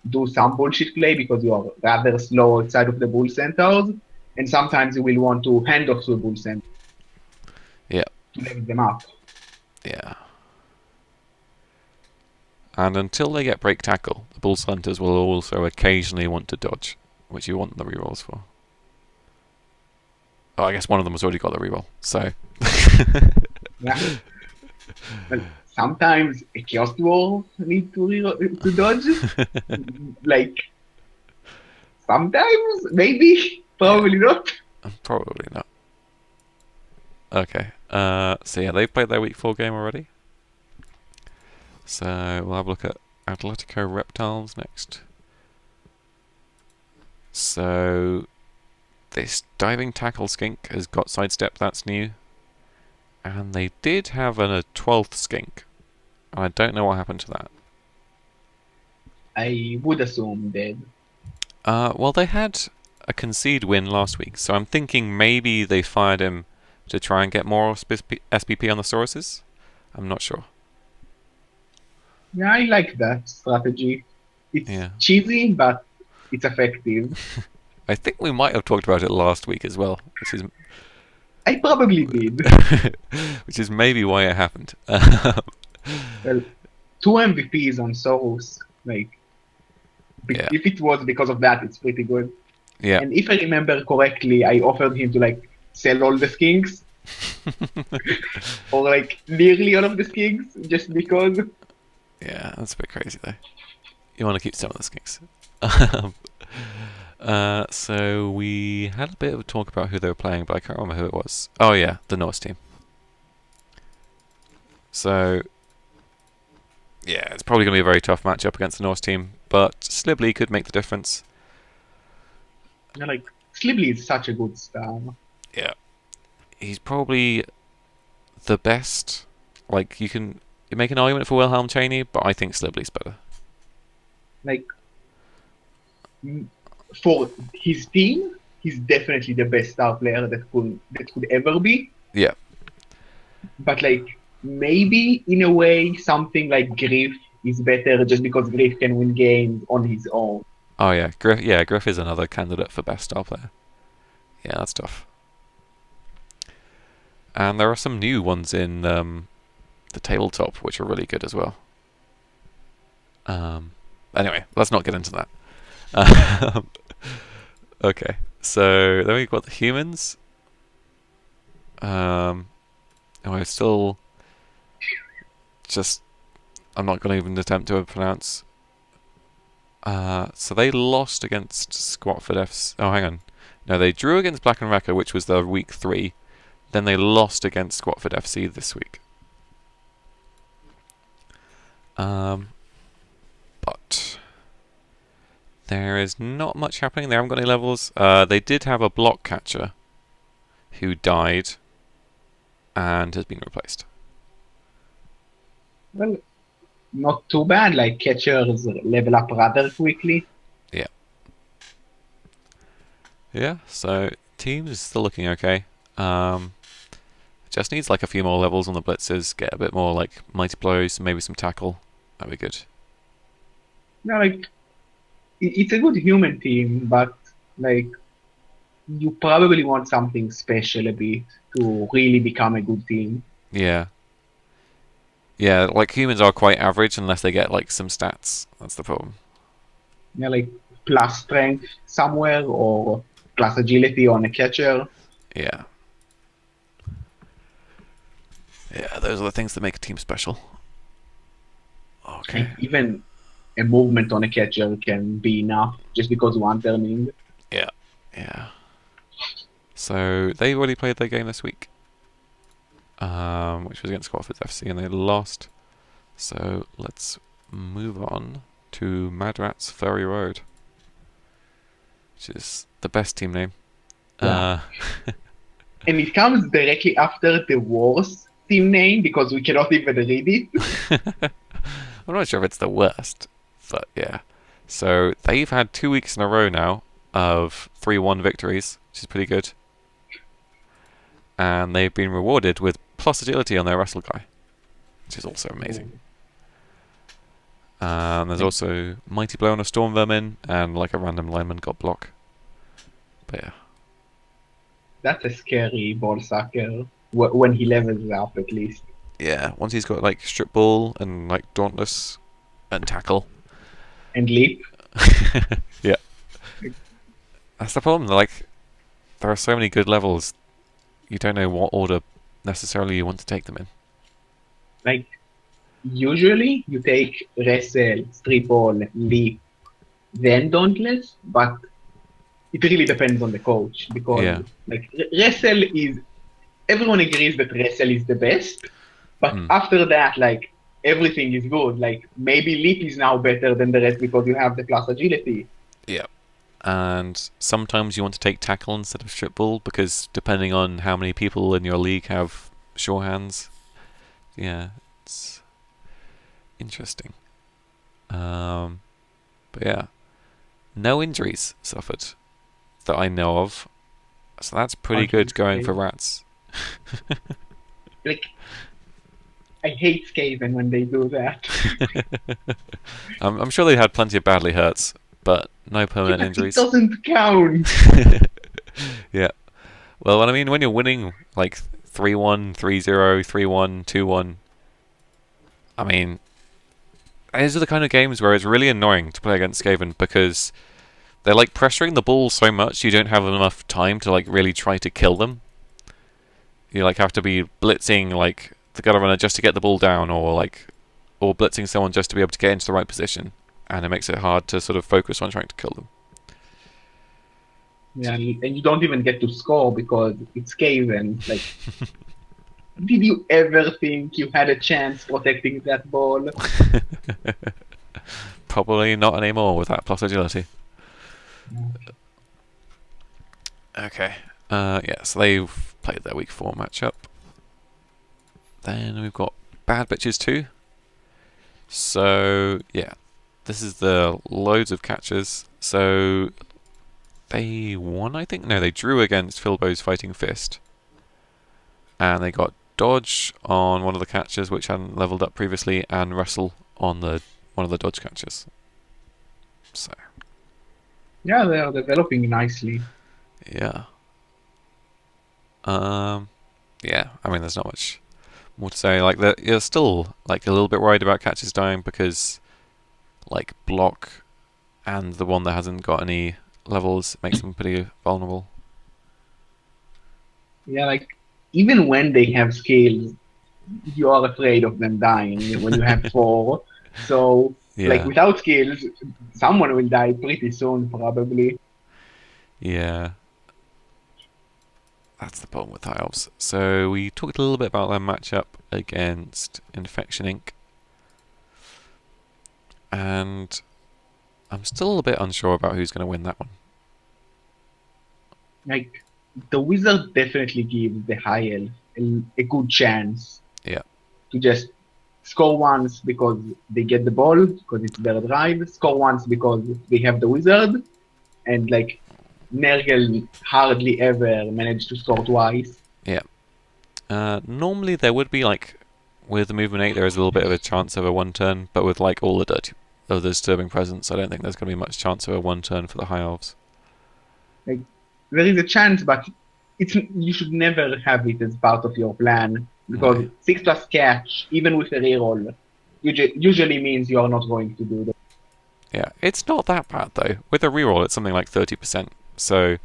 do some bullshit play because you are rather slow outside of the bull centers, and sometimes you will want to hand off to a bull center. Yeah. To level them up. Yeah. And until they get break tackle, the bull centers will also occasionally want to dodge, which you want the rerolls for. Oh, I guess one of them has already got the reroll, so. Yeah. Well, sometimes a Chaos Dwarf needs to dodge. Like, sometimes, maybe, probably not. Probably not. Okay. So yeah, they've played their week 4 game already. So we'll have a look at Atletico Reptiles next. So this diving tackle skink has got sidestep, that's new. And they did have a 12th skink. I don't know what happened to that. I would assume dead. Well, they had a concede win last week, so I'm thinking maybe they fired him to try and get more SPP on the sources. I'm not sure. Yeah, I like that strategy. It's cheesy, but it's effective. I think we might have talked about it last week as well, which is... I probably did. Which is maybe why it happened. Well, 2 MVPs on Soros, like, if it was because of that, it's pretty good. Yeah. And if I remember correctly, I offered him to like sell all the skinks, or like nearly all of the skinks, just because. Yeah, that's a bit crazy though. You want to keep some of the skinks. So we had a bit of a talk about who they were playing, but I can't remember who it was. Oh yeah, the Norse team. So yeah, it's probably going to be a very tough matchup against the Norse team, but Slibley could make the difference. Yeah, like Slibley is such a good star. Yeah, he's probably the best. Like you make an argument for Wilhelm Chaney, but I think Slibley's better. Like for his team, he's definitely the best star player that could ever be. Yeah. But like maybe in a way something like Griff is better just because Griff can win games on his own. Oh yeah, Griff. Yeah, Griff is another candidate for best star player. Yeah, that's tough. And there are some new ones in the tabletop which are really good as well. Anyway, let's not get into that. Um, okay, so then we've got the humans. And I still just I'm not going to even attempt to pronounce. So they lost against Squatford FC. Oh, hang on. No, they drew against Black and Wrecker, which was their week 3. Then they lost against Squatford FC this week. But there is not much happening. They haven't got any levels. They did have a block catcher who died and has been replaced. Well, not too bad. Like catchers level up rather quickly. Yeah. Yeah, so teams is still looking okay. Just needs like a few more levels on the blitzers, get a bit more like mighty blows, maybe some tackle. That'd be good. No, like it's a good human team, but like you probably want something special a bit to really become a good team. Yeah. Yeah, like humans are quite average unless they get like some stats. That's the problem. Yeah, like plus strength somewhere or plus agility on a catcher. Yeah. Yeah, those are the things that make a team special. Okay. Even a movement on a catcher can be enough just because one turning. Yeah. Yeah. So they already played their game this week, which was against Squatford FC, and they lost. So let's move on to Mad Rats Furry Road, which is the best team name. Yeah. And it comes directly after the worst team name because we cannot even read it. I'm not sure if it's the worst, but yeah. So they've had 2 weeks in a row now of 3-1 victories, which is pretty good. And they've been rewarded with plus agility on their wrestle guy, which is also amazing. There's also mighty blow on a storm vermin and like a random lineman got block. But yeah. That's a scary ball sucker when he levels up at least. Yeah, once he's got like strip ball and like dauntless and tackle. And leap. Yeah. That's the problem. Like, there are so many good levels. You don't know what order necessarily you want to take them in. Like, usually you take wrestle, strip ball, leap, then dauntless, but it really depends on the coach because like wrestle is everyone agrees that wrestle is the best, but after that like everything is good. Like maybe leap is now better than the rest because you have the plus agility. Yeah. And sometimes you want to take tackle instead of strip ball because depending on how many people in your league have sure hands. Yeah, it's interesting. But yeah, no injuries suffered that I know of, so that's pretty good going for rats. Like, I hate Skaven when they do that. I'm sure they had plenty of badly hurts, but no permanent injuries. It doesn't count. Yeah. Well, I mean, when you're winning like 3-1, 3-0, 3-1, 2-1, I mean, these are the kind of games where it's really annoying to play against Skaven because they're like pressuring the ball so much you don't have enough time to like really try to kill them. You like have to be blitzing like the gutter runner just to get the ball down, or blitzing someone just to be able to get into the right position, and it makes it hard to sort of focus on trying to kill them. Yeah, and you don't even get to score because it's Skaven. Like, did you ever think you had a chance protecting that ball? Probably not anymore with that plus agility. Okay. Yeah, so they've played their week 4 matchup. Then we've got Bad Bitches 2. So, yeah. This is the loads of catches. So, they won, I think? No, they drew against Philbo's Fighting Fist. And they got Dodge on one of the catches, which hadn't leveled up previously, and Wrestle on one of the Dodge catches. So. Yeah, they are developing nicely. Yeah. Yeah, I mean, there's not much more to say. Like, you're still like a little bit worried about catches dying because, like block, and the one that hasn't got any levels makes them pretty vulnerable. Yeah, like even when they have skills, you are afraid of them dying when you have four. So like Yeah, without skills, someone will die pretty soon probably. yeah. That's the problem with High Elves. So we talked a little bit about their matchup against Infection Inc. And I'm still a bit unsure about who's going to win that one. Like the wizard definitely gives the high elf a good chance Yeah, to just score once because they get the ball because it's their drive, score once because they have the wizard, and like Nergal hardly ever managed to score twice. yeah. Normally there would be like with the movement 8 there is a little bit of a chance of a one turn, but with like all the of the disturbing presence, I don't think there's going to be much chance of a one turn for the High Elves. Like there is a chance, but it's you should never have it as part of your plan No. because 6+ catch, even with a reroll, usually means you are not going to do that. Yeah, it's not that bad though. With a reroll, it's something like 30%. So,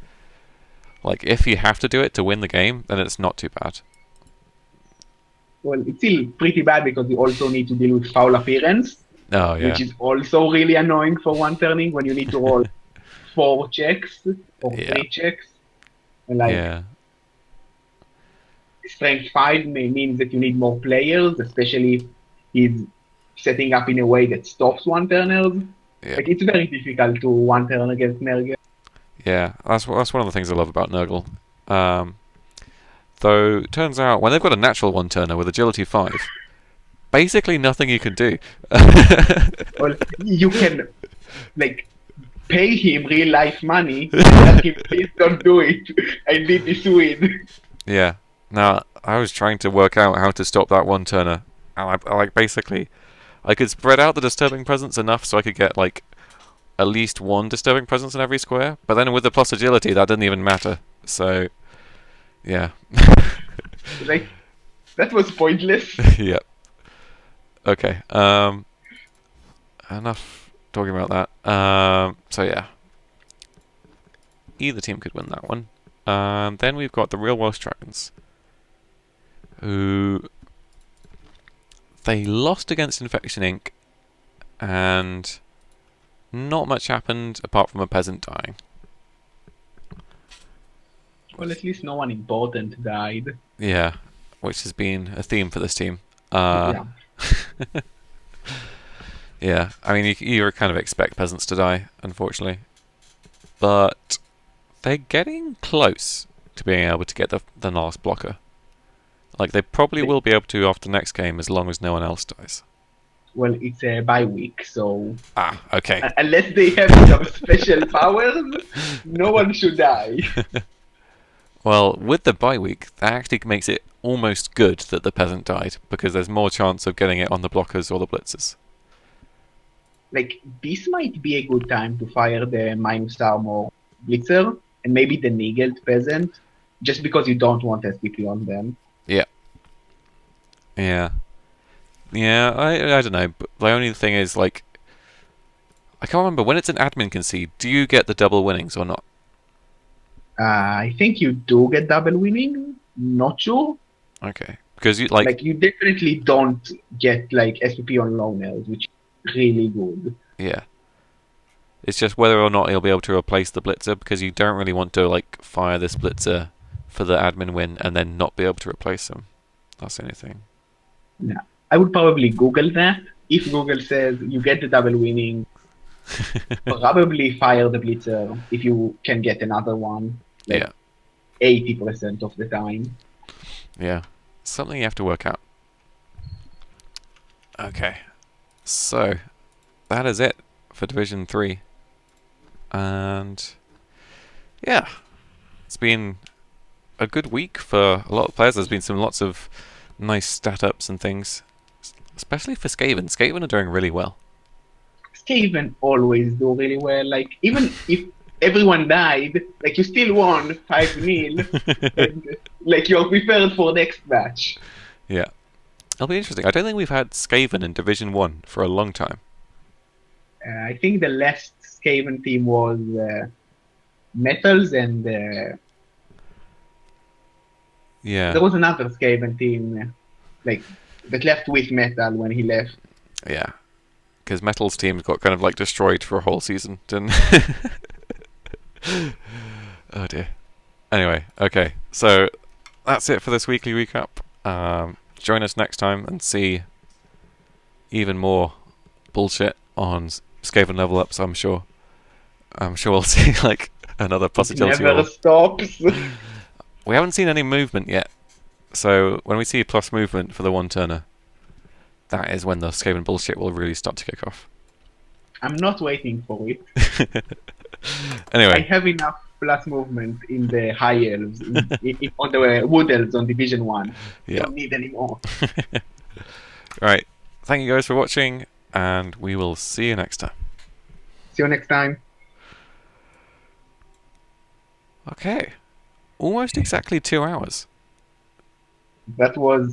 like, if you have to do it to win the game, then it's not too bad. Well, it's still pretty bad because you also need to deal with foul appearance, Oh yeah, which is also really annoying for one turning when you need to roll 4 checks or yeah, 3 checks. And like yeah, strength 5 may mean that you need more players, especially if he's setting up in a way that stops one turners. yeah, Like it's very difficult to one turn against Nergal. yeah. That's one of the things I love about Nurgle. Though it turns out when they've got a natural one turner with agility 5, basically nothing you can do. Well, you can like pay him real life money and ask him, please don't do it. I need this win. Yeah. Now I was trying to work out how to stop that one turner, and I like basically I could spread out the disturbing presence enough so I could get like at least one disturbing presence in every square. But then with the plus agility, that didn't even matter. So yeah, Like that was pointless. yep. Okay. Enough talking about that. So yeah, either team could win that one. Then we've got the Real Welsh Dragons, who they lost against Infection Inc. and not much happened apart from a peasant dying. Well, at least no one important died. Yeah, which has been a theme for this team. Yeah. Yeah, I mean, you kind of expect peasants to die, unfortunately. But they're getting close to being able to get the last blocker. Like, they probably will be able to after the next game as long as no one else dies. Well, it's a bye week, so Ah, okay. unless they have some special powers, no one should die. Well, with the bye week, that actually makes it almost good that the peasant died, because there's more chance of getting it on the blockers or the blitzers. Like, this might be a good time to fire the minus armor blitzer and maybe the Nigelt peasant, just because you don't want SPP on them. Yeah. Yeah. Yeah, I don't know. But the only thing is, like, I can't remember when it's an admin concede. Do you get the double winnings or not? I think you do get double winning. Not sure. Okay, because you like, Like you definitely don't get like SPP on loners, which is really good. yeah. It's just whether or not he'll be able to replace the blitzer, because you don't really want to like fire this blitzer for the admin win and then not be able to replace him. That's the only thing. Yeah, I would probably Google that. If Google says you get the double winning, probably fire the blitzer if you can get another one. Like Yeah. 80% of the time. Yeah, something you have to work out. Okay, so that is it for Division 3. And yeah, it's been a good week for a lot of players. There's been lots of nice stat ups and things, especially for Skaven. Skaven are doing really well. Skaven always do really well. Like even if everyone died, like you still won 5-0, and like you're prepared for next match. Yeah, it'll be interesting. I don't think we've had Skaven in Division 1 for a long time. I think the last Skaven team was Metals, and Yeah, there was another Skaven team like that left with Metal when he left. yeah. Because Metal's team got kind of like destroyed for a whole season, didn't? Oh dear. Anyway, okay. So that's it for this weekly recap. Join us next time and see even more bullshit on Skaven level ups. I'm sure. I'm sure we'll see like another It possibility. never Or stops. we haven't seen any movement yet. So when we see plus movement for the one turner, that is when the Skaven bullshit will really start to kick off. I'm not waiting for it. I Anyway, have enough plus movement in the high elves, on the wood elves on Division 1. yeah. Don't need any more. Right. Thank you guys for watching, and we will see you next time. See you next time. Okay. Almost exactly 2 hours. That was